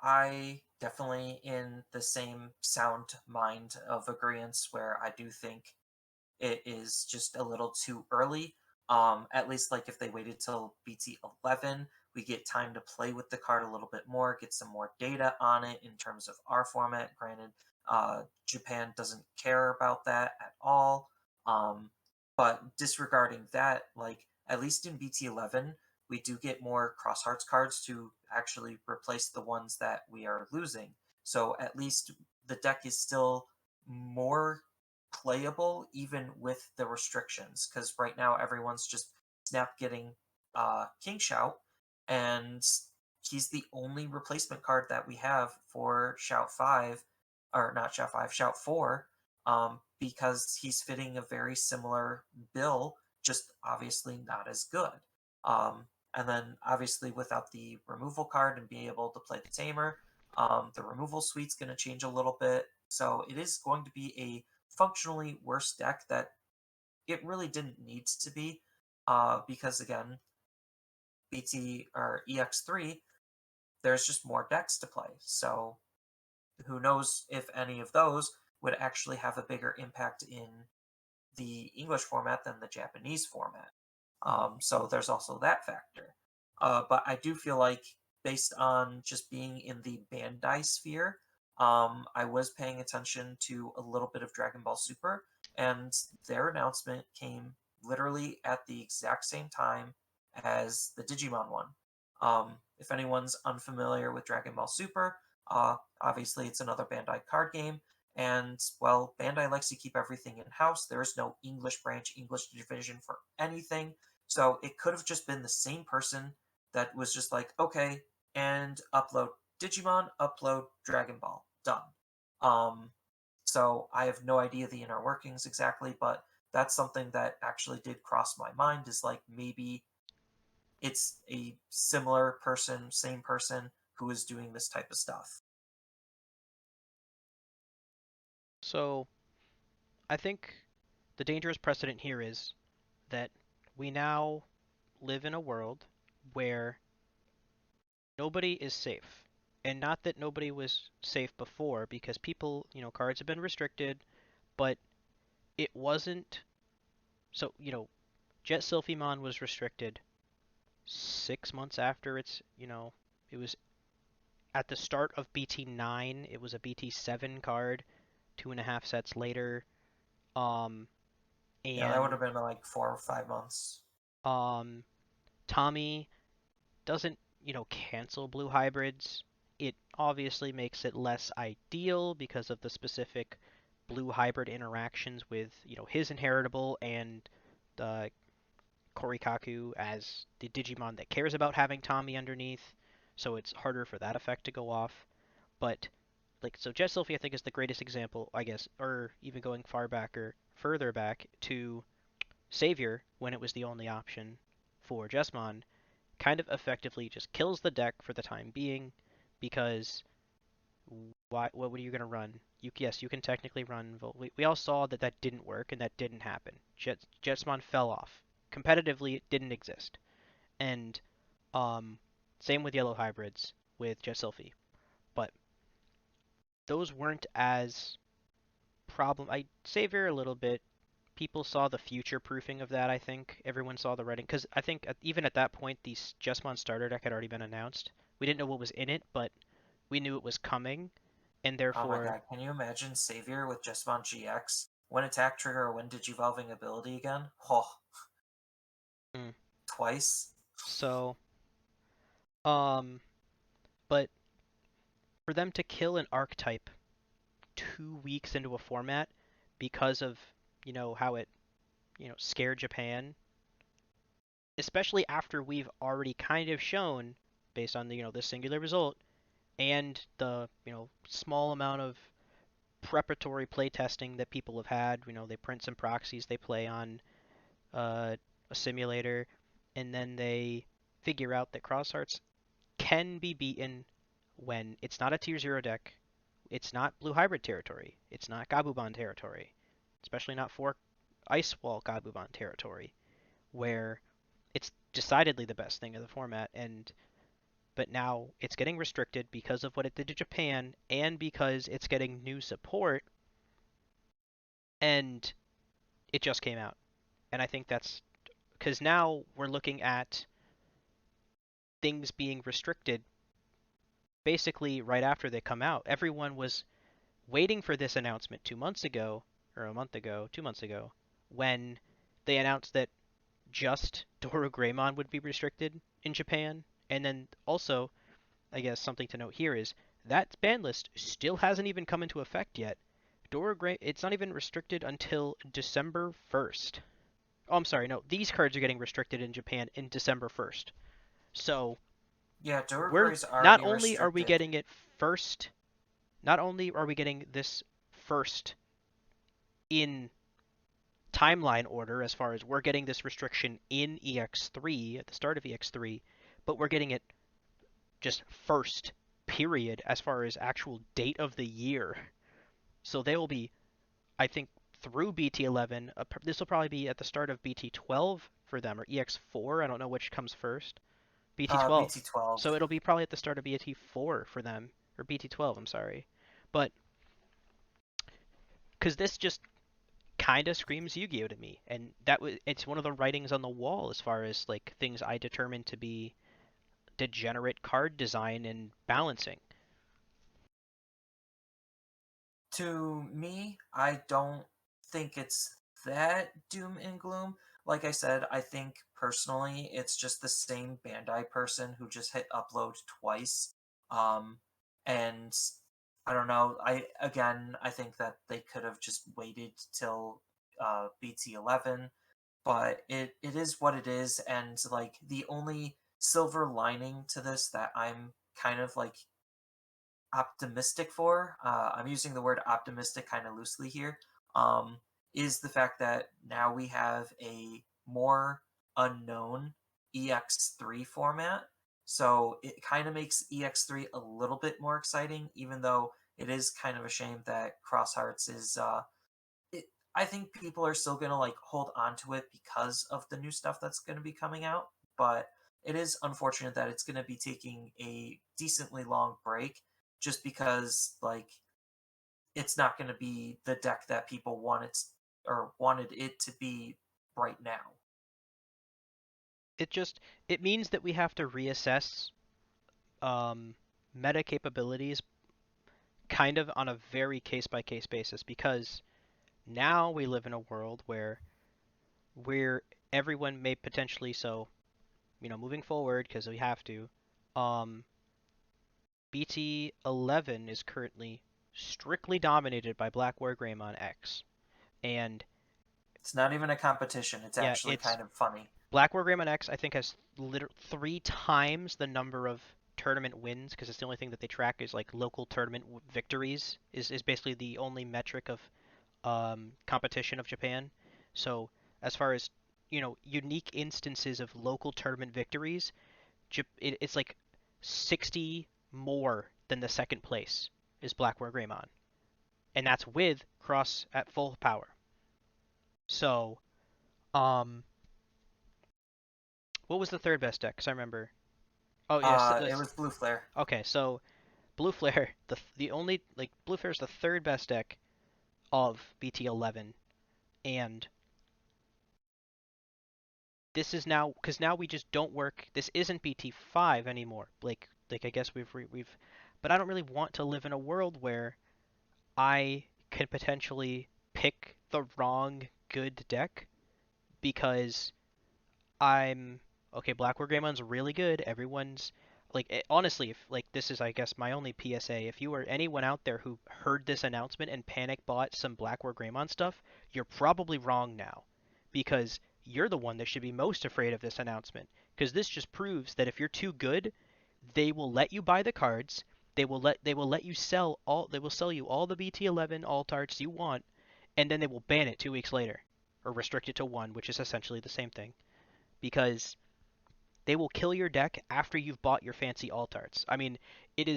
I definitely in the same sound mind of agreement where I do think it is just a little too early. At least like if they waited till BT11, we get time to play with the card a little bit more, get some more data on it in terms of our format. Granted, Japan doesn't care about that at all. Um, but disregarding that, like at least in BT11, we do get more Cross Hearts cards to actually replace the ones that we are losing. So at least the deck is still more playable even with the restrictions because right now everyone's just snap getting King Shout, and he's the only replacement card that we have for Shout 5 or not Shout 5, Shout 4, because he's fitting a very similar bill, just obviously not as good. Um, and then obviously without the removal card and being able to play the Tamer, the removal suite's going to change a little bit. So it is going to be a functionally worse deck that it really didn't need to be, because again, BT or EX3, there's just more decks to play. So who knows if any of those would actually have a bigger impact in the English format than the Japanese format. So there's also that factor. But I do feel like, based on just being in the Bandai sphere, I was paying attention to a little bit of Dragon Ball Super, and their announcement came literally at the exact same time as the Digimon one. If anyone's unfamiliar with Dragon Ball Super, obviously it's another Bandai card game, and well, Bandai likes to keep everything in house. There is no English branch, English division for anything. So it could have just been the same person that was just like, okay, and upload Digimon, upload Dragon Ball, done. Um, so I have no idea the inner workings exactly, but that's something that actually did cross my mind, is like, maybe it's a similar person, same person who is doing this type of stuff. So I think the dangerous precedent here is that we now live in a world where nobody is safe. And not that nobody was safe before, because people, cards have been restricted, but it wasn't. So, Jet Sylphimon was restricted 6 months after it was at the start of BT9. It was a BT7 card, 2.5 sets later. Um, Yeah, that would and have been like 4 or 5 months. um, Tommy doesn't, cancel blue hybrids. It obviously makes it less ideal because of the specific blue hybrid interactions with, his inheritable and the Korikaku as the Digimon that cares about having Tommy underneath. So it's harder for that effect to go off. But so Jet Sylphie I think is the greatest example, I guess, or even going far back or further back to Savior when it was the only option for Jesmon, kind of effectively just kills the deck for the time being because what are you going to run? Yes, you can technically run Volt. We all saw that that didn't work and that didn't happen. Jetsmon fell off. Competitively, it didn't exist. And same with yellow hybrids with Jesylphy. But those weren't as problem. I Savior a little bit. People saw the future proofing of that, I think. Everyone saw the writing. Because I think even at that point, the Jesmon starter deck had already been announced. We didn't know what was in it, but we knew it was coming. And Oh my therefore, god, can you imagine Savior with Jesmon GX? When attack trigger or when digivolving ability again? Oh, mm, twice? so, um, but for them to kill an archetype 2 weeks into a format because of, how it, scared Japan, especially after we've already kind of shown, based on the, the singular result, and the small amount of preparatory playtesting that people have had. They print some proxies, they play on a simulator, and then they figure out that Crosshearts can be beaten when it's not a tier 0 deck, it's not blue hybrid territory, it's not Gabuban territory, especially not for Ice Wall Gabuban territory, where it's decidedly the best thing of the format. And but now it's getting restricted because of what it did to Japan and because it's getting new support, and it just came out. And I think that's because now we're looking at things being restricted basically right after they come out. Everyone was waiting for this announcement 2 months ago, or a month ago, 2 months ago, when they announced that just Dora Greymon would be restricted in Japan. And then also, I guess something to note here is that ban list still hasn't even come into effect yet. It's not even restricted until December 1st. Oh, I'm sorry, no, these cards are getting restricted in Japan in December 1st. So Yeah, we're Duragre's not already only are we restricted. getting it first not only are we getting this first in timeline order as far as we're getting this restriction in EX3 at the start of EX3, but we're getting it just first period as far as actual date of the year. So they will be, I think, through BT11. This will probably be at the start of BT12 for them, or EX4. I don't know which comes first. BT12. BT12. So it'll be probably at the start of BT4 for them, or BT12. I'm sorry, but because this just kind of screams Yu-Gi-Oh to me, and it's one of the writings on the wall as far as like things I determine to be degenerate card design and balancing. To me, I don't think it's that doom and gloom. Like I said, I think personally it's just the same Bandai person who just hit upload twice. Um, and I don't know. I think that they could have just waited till BT11, but it is what it is. And like the only silver lining to this that I'm kind of like optimistic for, I'm using the word optimistic kind of loosely here, um, is the fact that now we have a more unknown EX3 format. So it kind of makes EX3 a little bit more exciting, even though it is kind of a shame that Cross Hearts is. It, I think people are still gonna like hold on to it because of the new stuff that's gonna be coming out, but it is unfortunate that it's gonna be taking a decently long break just because like it's not going to be the deck that people wanted it to be right now. It just it means that we have to reassess um, meta capabilities kind of on a very case by case basis because now we live in a world where everyone may potentially moving forward because we have to um, BT11 is currently strictly dominated by Black War Greymon X. And It's not even a competition. It's yeah, actually it's kind of funny. Black War Greymon X, I think, has 3 times the number of tournament wins because it's the only thing that they track is like local tournament victories is basically the only metric of competition of Japan. So as far as unique instances of local tournament victories, it's like 60 more than the second place is Black War Greymon, and that's with Cross at full power. So, um, what was the third best deck? Because I remember. Oh yes, It was Blue Flare. okay. So Blue Flare, the only like Blue Flare is the third best deck of BT11, and this is now because now we just don't work. This isn't BT5 anymore. Like I guess we've, but I don't really want to live in a world where I could potentially pick the wrong good deck because I'm okay. Black War Greymon's really good. Everyone's like honestly, if like this is I guess my only PSA. If you are anyone out there who heard this announcement and panic bought some Black War Greymon stuff, you're probably wrong now because you're the one that should be most afraid of this announcement because this just proves that if you're too good, they will let you buy the cards. They will let you sell all. They will sell you all the BT11 alt arts you want, and then they will ban it 2 weeks later or restrict it to one, which is essentially the same thing because they will kill your deck after you've bought your fancy alt arts. I mean, it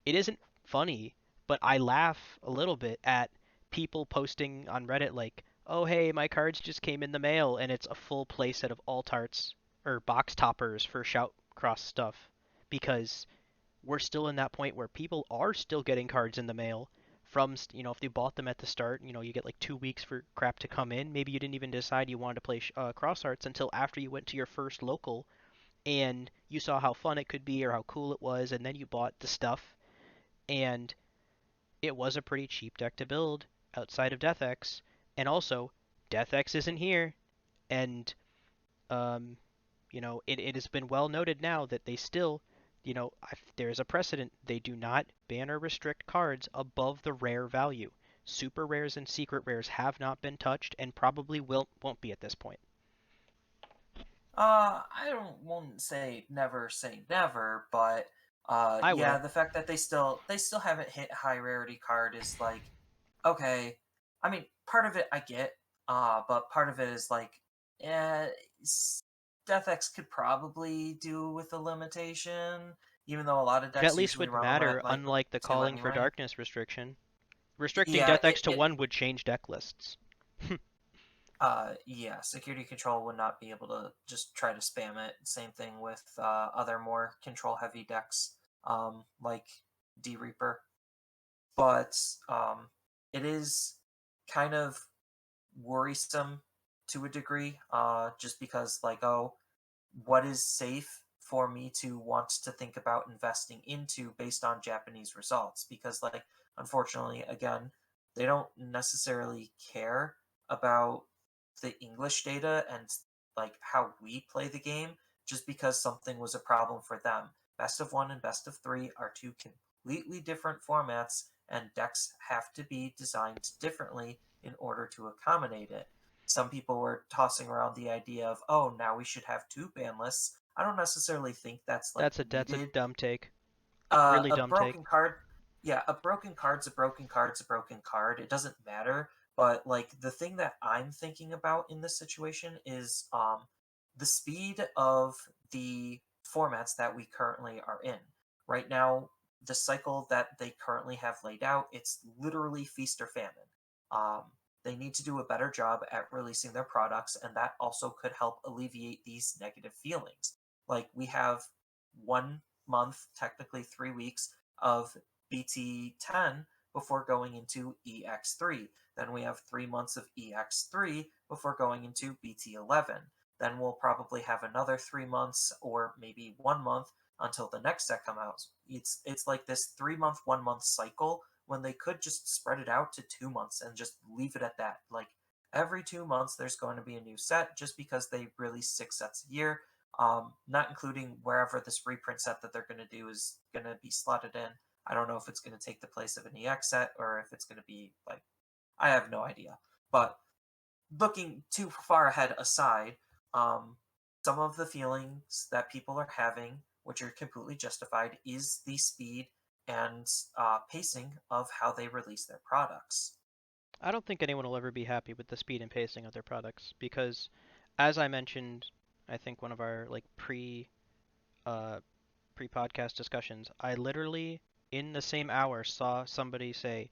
isn't funny, but I laugh a little bit at people posting on Reddit like, "Oh hey, my cards just came in the mail and it's a full playset of alt arts or box toppers for shout cross stuff." Because we're still in that point where people are still getting cards in the mail from, if you bought them at the start, you get like 2 weeks for crap to come in. Maybe you didn't even decide you wanted to play cross arts until after you went to your first local and you saw how fun it could be or how cool it was, and then you bought the stuff, and it was a pretty cheap deck to build outside of Death X, and also Death X isn't here, and um, it has been well noted now that they still, there is a precedent. They do not ban or restrict cards above the rare value. Super rares and secret rares have not been touched and probably won't be at this point. I don't won't say never, but I Yeah, wouldn't. the fact that they still haven't hit high rarity card is like, okay. I mean, part of it I get, but part of it is like, yeah, Death X could probably do with a limitation, even though a lot of It at decks least usually would run them matter, at like unlike the two calling for anyway. darkness restriction. Restricting Yeah, Death X to 1 would change deck lists. yeah, security control would not be able to just try to spam it. Same thing with other more control heavy decks, like D Reaper. But it is kind of worrisome to a degree, just because, like, oh, what is safe for me to want to think about investing into based on Japanese results? Because, like, unfortunately, again, they don't necessarily care about the English data and like how we play the game just because something was a problem for them. Best of one and best of three are two completely different formats, and decks have to be designed differently in order to accommodate it. Some people were tossing around the idea of, oh, now we should have two ban lists. I don't necessarily think that's like That's a needed. dumb take. Really A dumb take. broken card, yeah, a broken card's a broken card's a broken card. It doesn't matter. But like the thing that I'm thinking about in this situation is the speed of the formats that we currently are in. Right now, the cycle that they currently have laid out, it's literally feast or famine. Um, they need to do a better job at releasing their products, and that also could help alleviate these negative feelings. Like we have 1 month, technically 3 weeks of BT10 before going into EX3. Then we have 3 months of EX3 before going into BT11. Then we'll probably have another 3 months or maybe 1 month until the next set comes out. It's like this 3 month, 1 month cycle when they could just spread it out to 2 months and just leave it at that. Like every 2 months, there's going to be a new set just because they release 6 sets a year, not including wherever this reprint set that they're going to do is going to be slotted in. I don't know if it's going to take the place of an EX set or if it's going to be like, I have no idea. But looking too far ahead aside, um, some of the feelings that people are having, which are completely justified, is the speed and pacing of how they release their products. I don't think anyone will ever be happy with the speed and pacing of their products because, as I mentioned, I think one of our like uh, pre-podcast discussions, I literally in the same hour saw somebody say,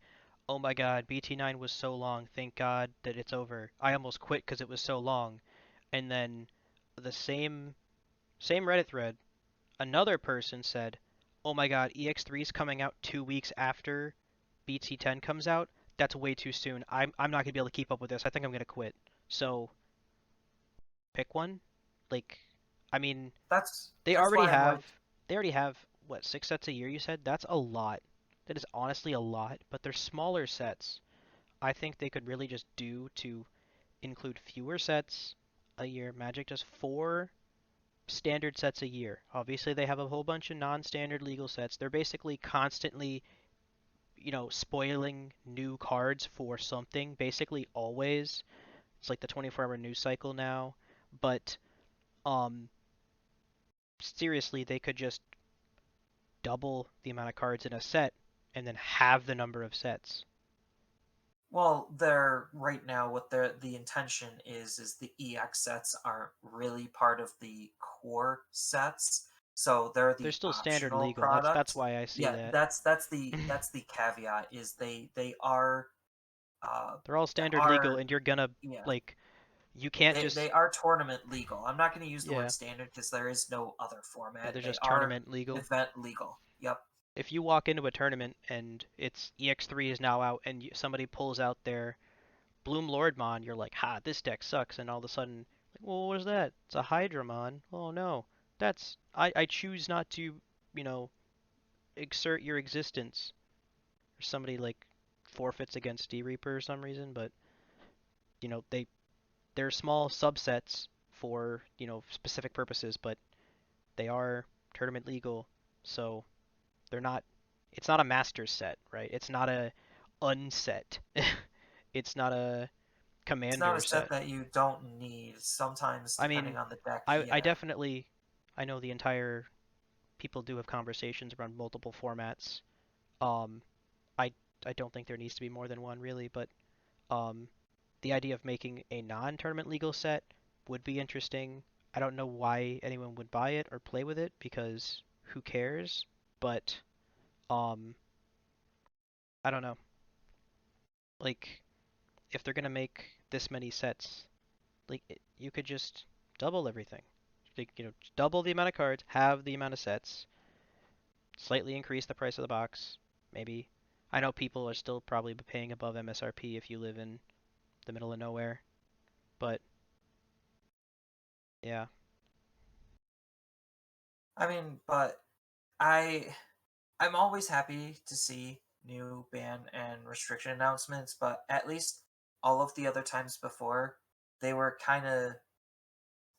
"Oh my God, BT9 was so long. Thank God that it's over. I almost quit because it was so long." And then the same Reddit thread, another person said, "Oh my God, EX3 is coming out 2 weeks after BT10 comes out. That's way too soon. I'm not gonna be able to keep up with this. I think I'm gonna quit." So pick one. Like, I mean, That's they that's already why I'm have like, they already have what 6 sets a year you said? That's a lot. That is honestly a lot, but they're smaller sets. I think they could really just do to include fewer sets a year. Magic does 4 standard sets a year. Obviously they have a whole bunch of non-standard legal sets. They're basically constantly, spoiling new cards for something, basically always. It's like the 24-hour news cycle now, but um seriously, they could just double the amount of cards in a set and then have the number of sets. well, they're right now what the intention is the EX sets aren't really part of the core sets, so they're They're the still standard optional legal. That's product. why I see Yeah, that. that's the caveat is they are uh They're all they standard legal, are and you're gonna yeah, like you can't they just are tournament legal. I'm not going to use the word yeah standard because there is no other yeah format. they're They just are tournament legal. event legal. Yep. If you walk into a tournament and it's EX3 is now out and somebody pulls out their Bloom Lordmon, you're like, ha, this deck sucks, and all of a sudden, like, well, what is that? It's a Hydramon. Oh no, I choose not to, you know, exert your existence. Or somebody like forfeits against D Reaper for some reason, but they're small subsets for specific purposes, but they are tournament legal, so they're not. It's not a Masters set, right? It's not a unset. It's not a It's not Commander a set set. that you don't need. Sometimes, I depending mean, on the deck, I yeah. definitely I know the entire people do have conversations around multiple formats. Um, I I don't think there needs to be more than one really, but um, the idea of making a non-tournament legal set would be interesting. I don't know why anyone would buy it or play with it because who cares? But um, I don't know. Like if they're gonna make this many sets, like you could just double everything. Like, double the amount of cards, have the amount of sets, slightly increase the price of the box, maybe. I know people are still probably paying above MSRP if you live in the middle of nowhere, but yeah. I mean, but I I'm always happy to see new ban and restriction announcements, but at least all of the other times before, they were kind of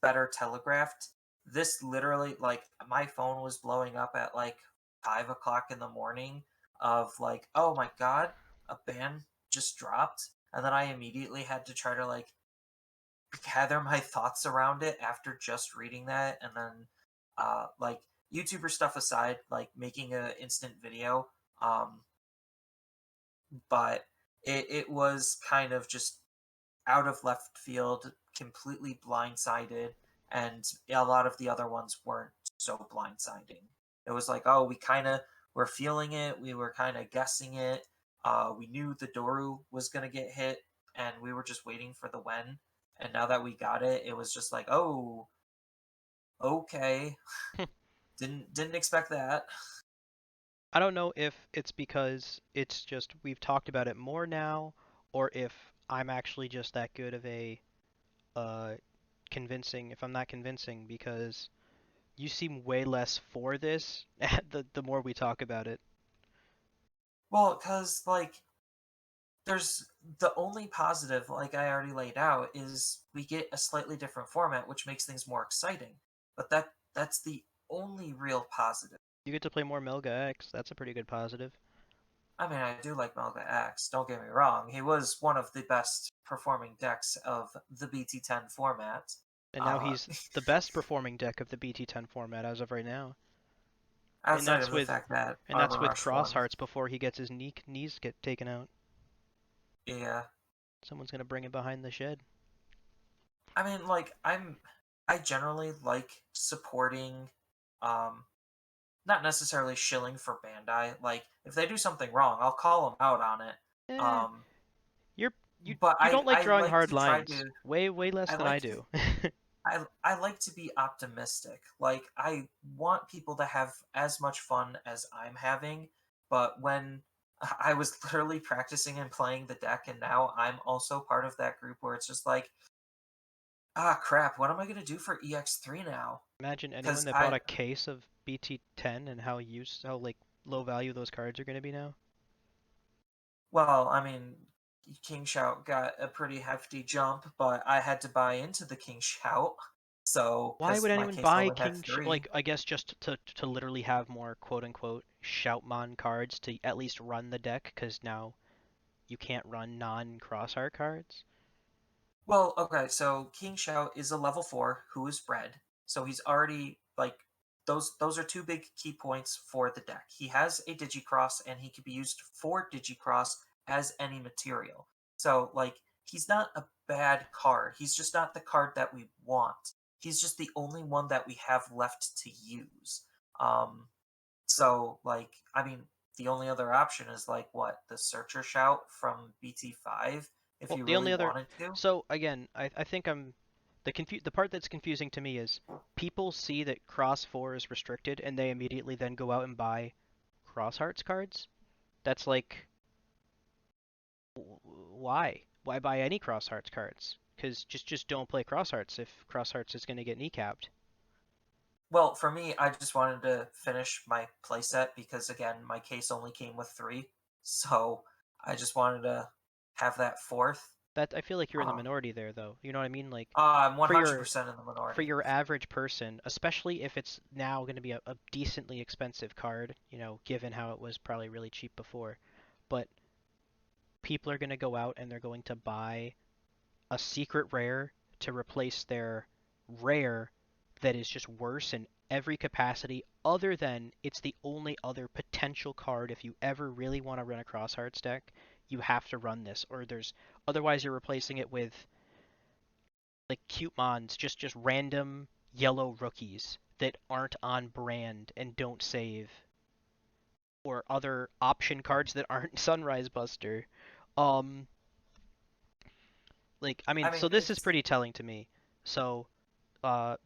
better telegraphed. This literally, like, my phone was blowing up at like 5 o'clock in the morning of like, oh my god, a ban just dropped. And then I immediately had to try to like gather my thoughts around it after just reading that. And then, like, YouTuber stuff aside, like making a instant video, um, but it was kind of just out of left field, completely blindsided, and a lot of the other ones weren't so blindsiding. It was like, oh, we kind of were feeling it, we were kind of guessing it. We knew the Doru was gonna get hit, and we were just waiting for the when. And now that we got it, it was just like, oh, okay, didn't expect that. I don't know if it's because it's just we've talked about it more now, or if I'm actually just that good of a uh, convincing. If I'm not convincing, because you seem way less for this the more we talk about it. Well, because like there's the only positive, like I already laid out, is we get a slightly different format, which makes things more exciting. But that's the only real positive. You get to play more Melga X. That's a pretty good positive. I mean, I do like Melga X. Don't get me wrong; he was one of the best performing decks of the BT10 format. And now Uh, he's the best performing deck of the BT10 format as of right now. And outside that's of the with fact that and that's Arbor with Rush won. Crosshearts before he gets his knees get taken out. Yeah, Someone's gonna bring him behind the shed. I mean, like I generally like supporting, um, not necessarily shilling for Bandai. Like if they do something wrong, I'll call them out on it. Eh, Um, you're you but you don't like I drawing like hard to try lines. to Way less I than I like to do. I like to be optimistic. Like I want people to have as much fun as I'm having, but when I was literally practicing and playing the deck, and now I'm also part of that group where it's just like, ah, crap. What am I gonna do for EX3 now? Imagine anyone Because that bought a case of BT10 and how like low value those cards are gonna be now. well, I mean, King Shout got a pretty hefty jump, but I had to buy into the King Shout, so Why would because my anyone case buy only had three. Like, I guess just to literally have more quote unquote Shoutmon cards to at least run the deck, because now you can't run non crossheart cards. Well, okay, so King Shout is a level 4 who is bred, so he's already like those are two big key points for the deck. He has a Digicross, and he can be used for Digicross as any material. So like he's not a bad card. He's just not the card that we want. He's just the only one that we have left to use. Um, so like I mean, the only other option is like what the Searcher Shout from BT5 if Well, you the really only other wanted to. so again, I think I'm the part that's confusing to me is people see that Cross 4 is restricted and they immediately then go out and buy Crosshearts cards. That's like why? Why buy any Crosshearts cards? Because just don't play Crosshearts if Crosshearts is going to get kneecapped. Well, for me, I just wanted to finish my playset because again, my case only came with three, so I just wanted to have that fourth. That I feel like you're in the Um, minority there, though. You know what I mean? Like I'm for your 100% in the for minority. your average person, especially if it's now going to be a decently expensive card, given how it was probably really cheap before. But people are going to go out and they're going to buy a secret rare to replace their rare that is just worse in every capacity other than it's the only other potential card if you ever really want to run a Crosshearts deck, you have to run this, or there's otherwise you're replacing it with like cute mons, just random yellow rookies that aren't on brand and don't save, or other option cards that aren't Sunrise Buster. Um, I mean, I so mean, this is it's pretty telling to me. So,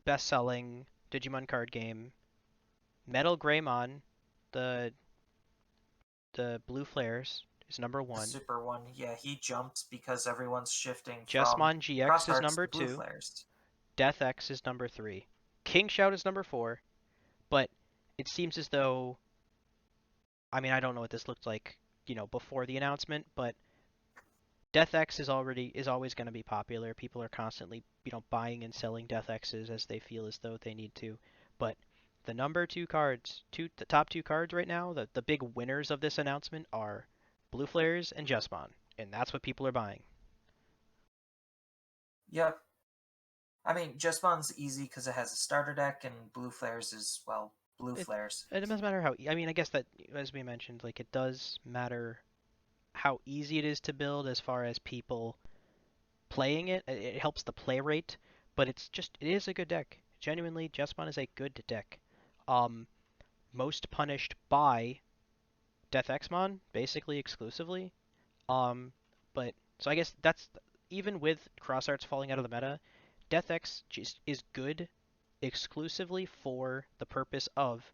best-selling Digimon card game, Metal Greymon, the the blue flares is number the one. super one. Yeah, he jumped because everyone's shifting from Jesmon GX is Crosshearts number to Blue two. Flares. Death X is number three. King Shout is number four. But it seems as though, I mean, I don't know what this looked like, before the announcement, but Death X is always going to be popular. People are constantly, buying and selling Death X's as they feel as though they need to. But the number two cards, the top two cards right now, the big winners of this announcement are Blue Flares and Jesmon, and that's what people are buying. Yep. I mean, Jesmon's easy because it has a starter deck, and Blue Flares is, well, Blue It Flares. it doesn't matter how. I mean, I guess that as we mentioned, like it does matter how easy it is to build as far as people playing it. It helps the play rate, but it is a good deck. Genuinely, Jesmon is a good deck. Um, Most punished by Death Exmon, basically exclusively. Um, but so I guess that's even with Cross Arts falling out of the meta, Death X just is good exclusively for the purpose of,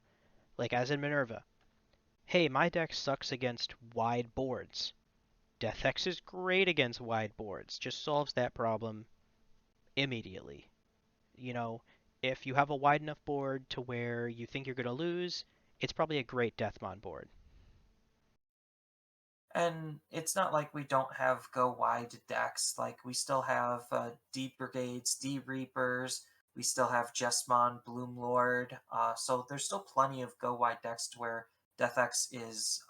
like as in Minerva. Hey, my deck sucks against wide boards. Death X is great against wide boards. Just solves that problem immediately. You know, if you have a wide enough board to where you think you're going to lose, it's probably a great Deathmon board. And it's not like we don't have go wide decks. Like, we still have D Brigades, D Reapers, we still have Jesmon, Bloom Lord. So there's still plenty of go wide decks to where Death X is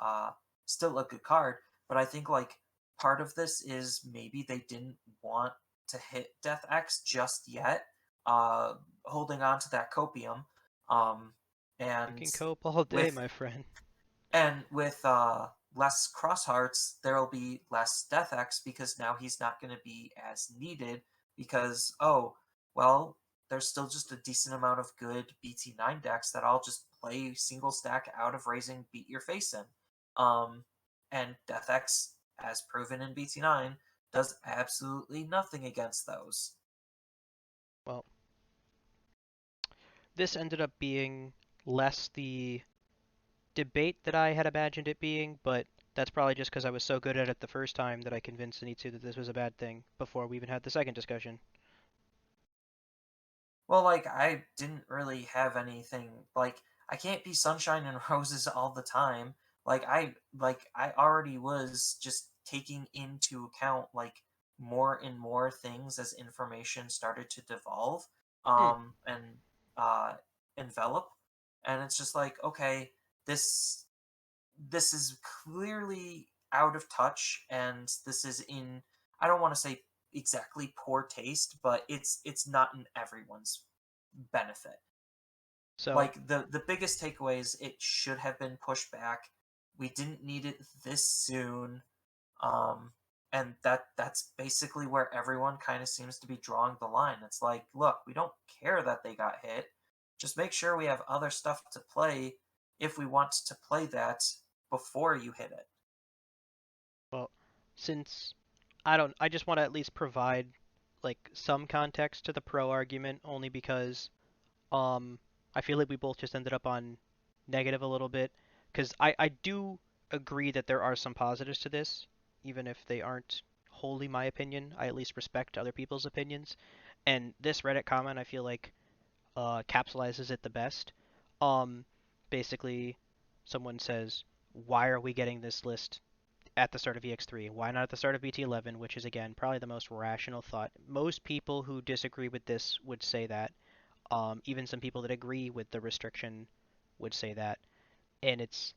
still a good card. But I think, like, part of this is maybe they didn't want to hit Death X just yet, uh, holding on to that copium. Um, You and can cope all day, with my friend. with less Crosshearts, there will be less Death X because now he's not going to be as needed because, oh, well, there's still just a decent amount of good BT9 decks that I'll just play single stack out of raising, beat your face in. Um, and Death X, as proven in BT9, does absolutely nothing against those. Well, this ended up being less the debate that I had imagined it being, but that's probably just because I was so good at it the first time that I convinced Anitsu that this was a bad thing before we even had the second discussion. Well, like, I didn't really have anything, like, I can't be sunshine and roses all the time. I already was just taking into account, like, more and more things as information started to devolve Hmm. and uh envelop. And it's just like, okay, this this is clearly out of touch, and this is in, I don't want to say exactly poor taste, but it's not in everyone's benefit. So, Like, the biggest takeaway is it should have been pushed back. We didn't need it this soon. Um and that's basically where everyone kind of seems to be drawing the line. It's like, look, we don't care that they got hit. Just make sure we have other stuff to play if we want to play that before you hit it. well, since I just want to at least provide like some context to the pro argument only because Um, I feel like we both just ended up on negative a little bit because I do agree that there are some positives to this, even if they aren't wholly my opinion. I at least respect other people's opinions, and this Reddit comment I feel like capsulizes it the best. Um, Basically, someone says, "Why are we getting this list at the start of EX03? Why not at the start of BT11?" Which is again probably the most rational thought. Most people who disagree with this would say that. Even some people that agree with the restriction would say that. And it's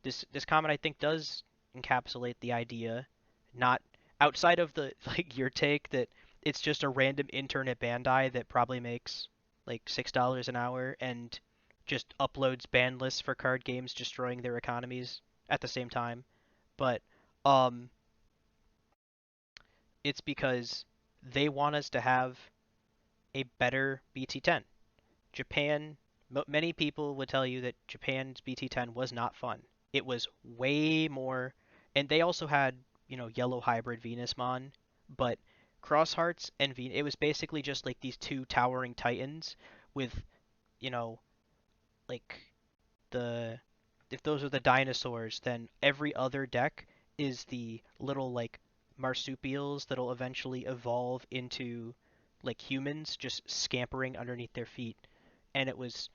this comment I think does encapsulate the idea, not outside of the like your take that it's just a random intern at Bandai that probably makes like $6 an hour, and just uploads ban lists for card games, destroying their economies at the same time. But um, it's because they want us to have a better BT10. Japan, many people would tell you that Japan's BT10 was not fun. It was way more, and they also had, yellow hybrid Venusmon, but Cross Hearts and it was basically just like these two towering titans with, you know, like the if those are the dinosaurs, then every other deck is the little like marsupials that'll eventually evolve into like humans just scampering underneath their feet. And it was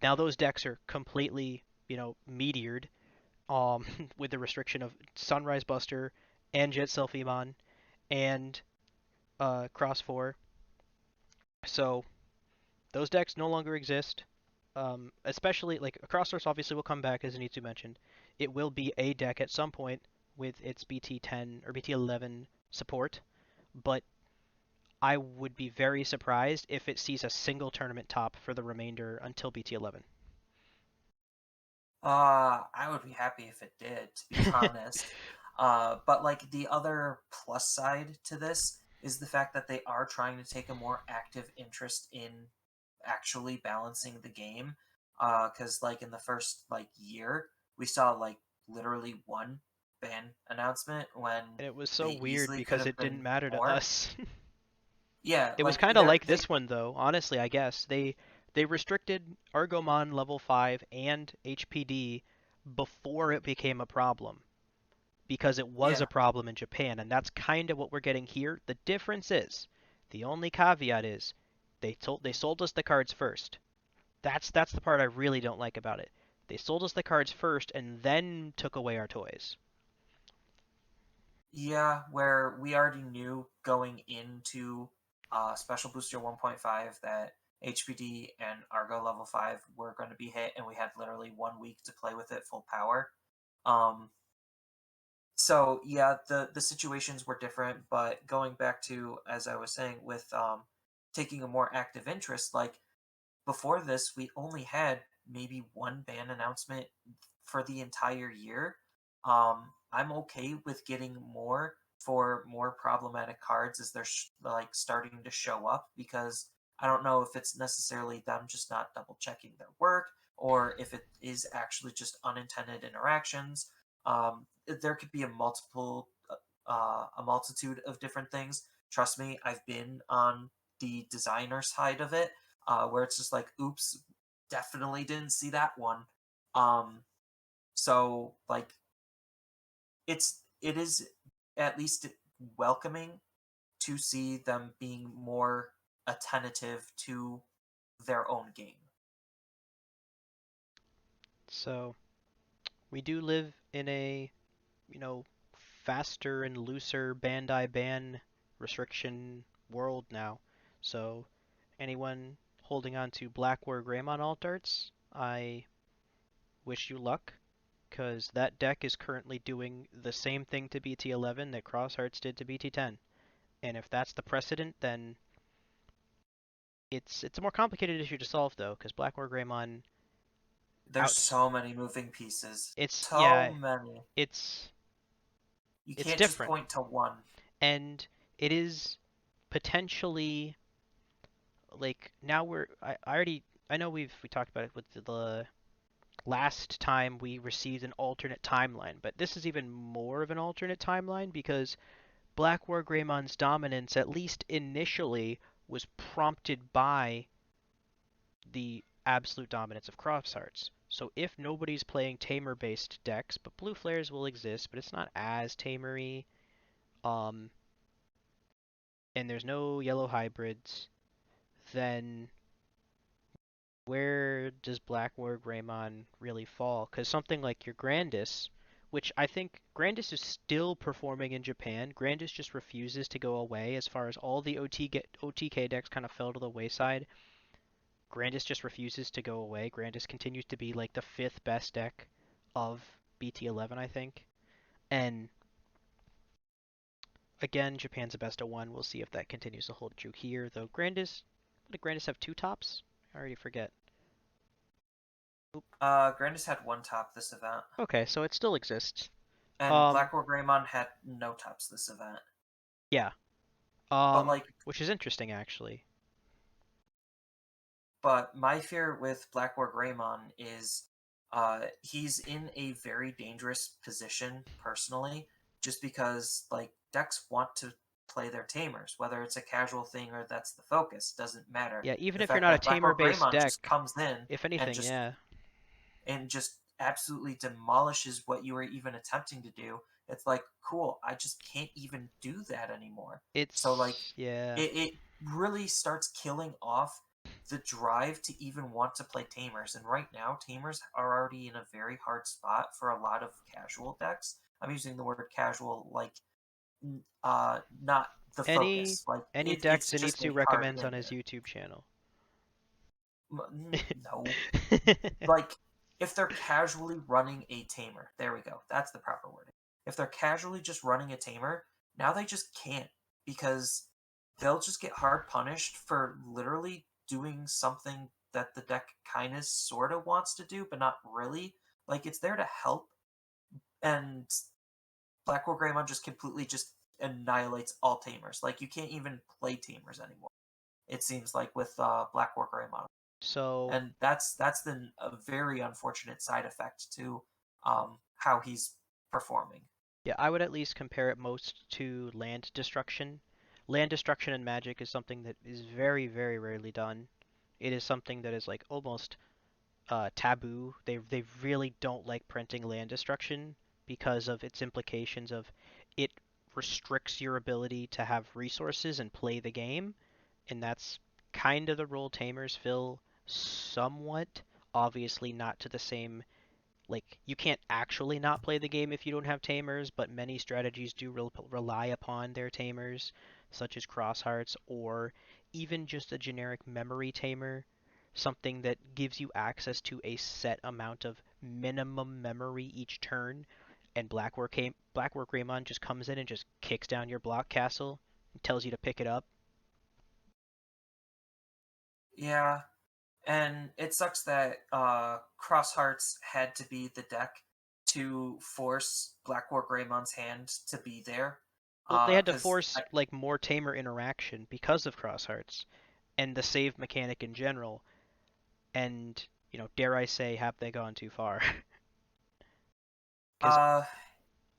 now those decks are completely, meteored with the restriction of Sunrise Buster and Jet Selfimon and Cross 4. So those decks no longer exist. Especially like Crossroads obviously will come back as Anitsu mentioned. It will be a deck at some point with its BT10 or BT11 support, but I would be very surprised if it sees a single tournament top for the remainder until BT11. I would be happy if it did, to be honest. But like the other plus side to this is the fact that they are trying to take a more active interest in actually balancing the game. Because like in the first like year, we saw like literally one ban announcement when And it was so they weird easily could because have it been didn't matter to more. us. Yeah, It was like kind of like they this one though, honestly, I guess. They restricted Argomon level 5 and HPD before it became a problem, because it was yeah. a problem in Japan, and that's kind of what we're getting here. The difference is, the only caveat is, they sold us the cards first. That's the part I really don't like about it. They sold us the cards first and then took away our toys. Yeah, where we already knew going into Special Booster 1.5 that HPD and Argo level 5 were going to be hit, and we had literally 1 week to play with it full power. Um, so yeah, the situations were different, but going back to as I was saying with taking a more active interest, like before this, we only had maybe one ban announcement for the entire year. I'm okay with getting more for more problematic cards as they're like starting to show up because I don't know if it's necessarily them just not double checking their work or if it is actually just unintended interactions. There could be a multitude of different things. Trust me, I've been on the designer side of it, where it's just like, oops, definitely didn't see that one. Um, so like it is at least welcoming to see them being more attentive to their own game. So we do live in a, you know, faster and looser Bandai ban restriction world now. So anyone holding on to Black War Greymon alt arts, I wish you luck, because that deck is currently doing the same thing to BT11 that Cross Hearts did to BT10. And if that's the precedent, then it's a more complicated issue to solve though, because Black War Greymon There's outs so many moving pieces. it's So yeah, many. it's You it's can't just different, point to one. and it is potentially like now I already I know we talked about it with the last time we received an alternate timeline, but this is even more of an alternate timeline because Black War Greymon's dominance, at least initially, was prompted by the absolute dominance of Cross Hearts. So if nobody's playing tamer based decks, but blue flares will exist, but it's not as tamery, um, and there's no yellow hybrids, then where does Black War Greymon really fall? Because something like your Grandis, which I think Grandis is still performing in Japan, Grandis just refuses to go away as far as all the OTK decks kind of fell to the wayside. Grandis just refuses to go away. Grandis continues to be like the fifth best deck of BT11, I think. And again, Japan's a best of one. We'll see if that continues to hold true here, though Grandis Did Grandis have two tops? I already forget. Oop. Grandis had one top this event, Okay, so it still exists. and Um, Black War Greymon had no tops this event. yeah. But like, Which is interesting actually. but my fear with Black War Greymon is, he's in a very dangerous position personally, just because like decks want to play their tamers, whether it's a casual thing or that's the focus, doesn't matter. Yeah, even The if you're fact not a that Black War tamer-based Greymon just deck, comes in if and anything, just yeah. and just absolutely demolishes what you were even attempting to do, it's like, cool, I just can't even do that anymore. So like, Yeah. it really starts killing off the drive to even want to play tamers. And right now tamers are already in a very hard spot for a lot of casual decks. I'm using the word casual like, not the Any focus, like any deck it's just Zenitsu a hard recommends on thing his to YouTube channel. no. Like, if they're casually running a tamer, there we go. That's the proper wording. If they're casually just running a tamer, now they just can't, because they'll just get hard punished for literally doing something that the deck kind of sort of wants to do, but not really. Like, it's there to help, and Black War Greymon just completely just annihilates all tamers. Like, you can't even play tamers anymore. It seems like with Black War Greymon, So, and that's then a very unfortunate side effect to how he's performing. yeah, I would at least compare it most to land destruction. Land destruction in Magic is something that is very, very rarely done. It is something that is like almost taboo. They really don't like printing land destruction because of its implications of it restricts your ability to have resources and play the game, and that's kind of the role tamers fill somewhat. Obviously, not to the same, like, you can't actually not play the game if you don't have tamers, but many strategies do rely upon their tamers, such as crosshearts or even just a generic memory tamer, something that gives you access to a set amount of minimum memory each turn. And Blackwork Greymon just comes in and just kicks down your block castle and tells you to pick it up. Yeah, and it sucks that Cross Hearts had to be the deck to force Black War Greymon's hand to be there, Well, they had to because force like more tamer interaction because of crosshearts and the save mechanic in general. And dare I say, have they gone too far? Because uh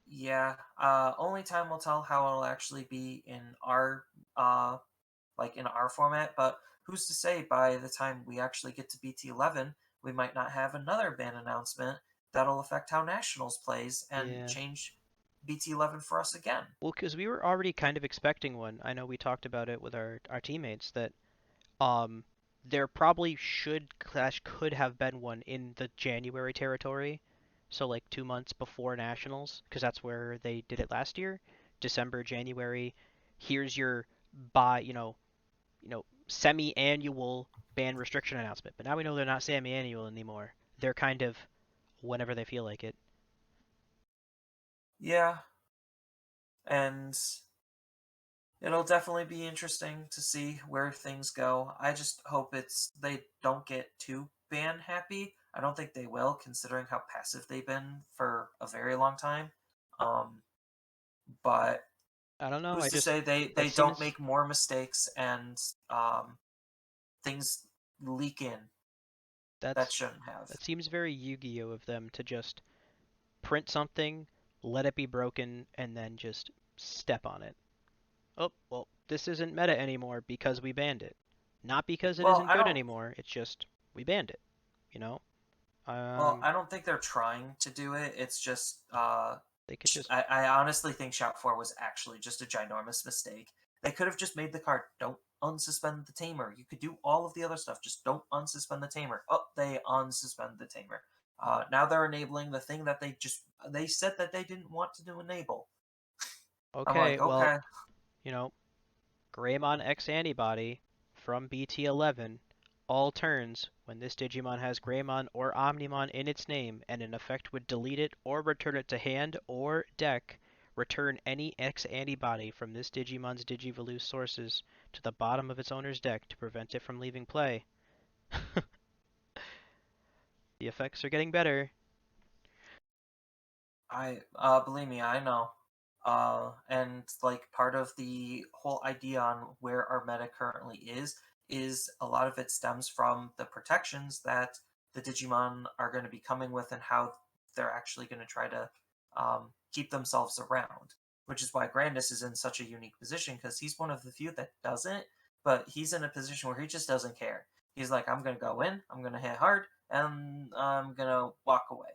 yeah, only time will tell how it'll actually be in our uh like in our format, but who's to say by the time we actually get to BT11, we might not have another ban announcement that'll affect how Nationals plays and yeah, change BT11 for us again. well, because we were already kind of expecting one. I know we talked about it with our teammates that um there probably should slash could have been one in the January territory, so like 2 months before Nationals, because that's where they did it last year, December, January. Here's your buy, semi-annual ban restriction announcement. But now we know they're not semi-annual anymore. They're kind of whenever they feel like it. Yeah, and it'll definitely be interesting to see where things go. I just hope they don't get too ban happy. I don't think they will, considering how passive they've been for a very long time. Um, but I don't know. who's I to just say that they don't seems make more mistakes and things leak in that that's shouldn't have. that seems very Yu-Gi-Oh of them to just print something, let it be broken, and then just step on it. Oh, well, this isn't meta anymore because we banned it. Not because it Well, isn't I good don't. anymore. It's just we banned it. You know. Well, Um, I don't think they're trying to do it. It's just they could just I honestly think Shout 4 was actually just a ginormous mistake. They could have just made the card, don't unsuspend the tamer. You could do all of the other stuff, just don't unsuspend the tamer. Oh, they unsuspend the tamer. Now they're enabling the thing that they said that they didn't want to do enable. I'm okay. like, Well, okay. you know, Greymon X antibody from BT11. All turns, when this Digimon has Greymon or Omnimon in its name and an effect would delete it or return it to hand or deck, return any X antibody from this Digimon's Digivolute sources to the bottom of its owner's deck to prevent it from leaving play. The effects are getting better. I believe me, I know. And like part of the whole idea on where our meta currently is a lot of it stems from the protections that the Digimon are going to be coming with and how they're actually going to try to keep themselves around. Which is why Grandis is in such a unique position because he's one of the few that doesn't, but he's in a position where he just doesn't care. He's like, I'm going to go in, I'm going to hit hard, and I'm going to walk away.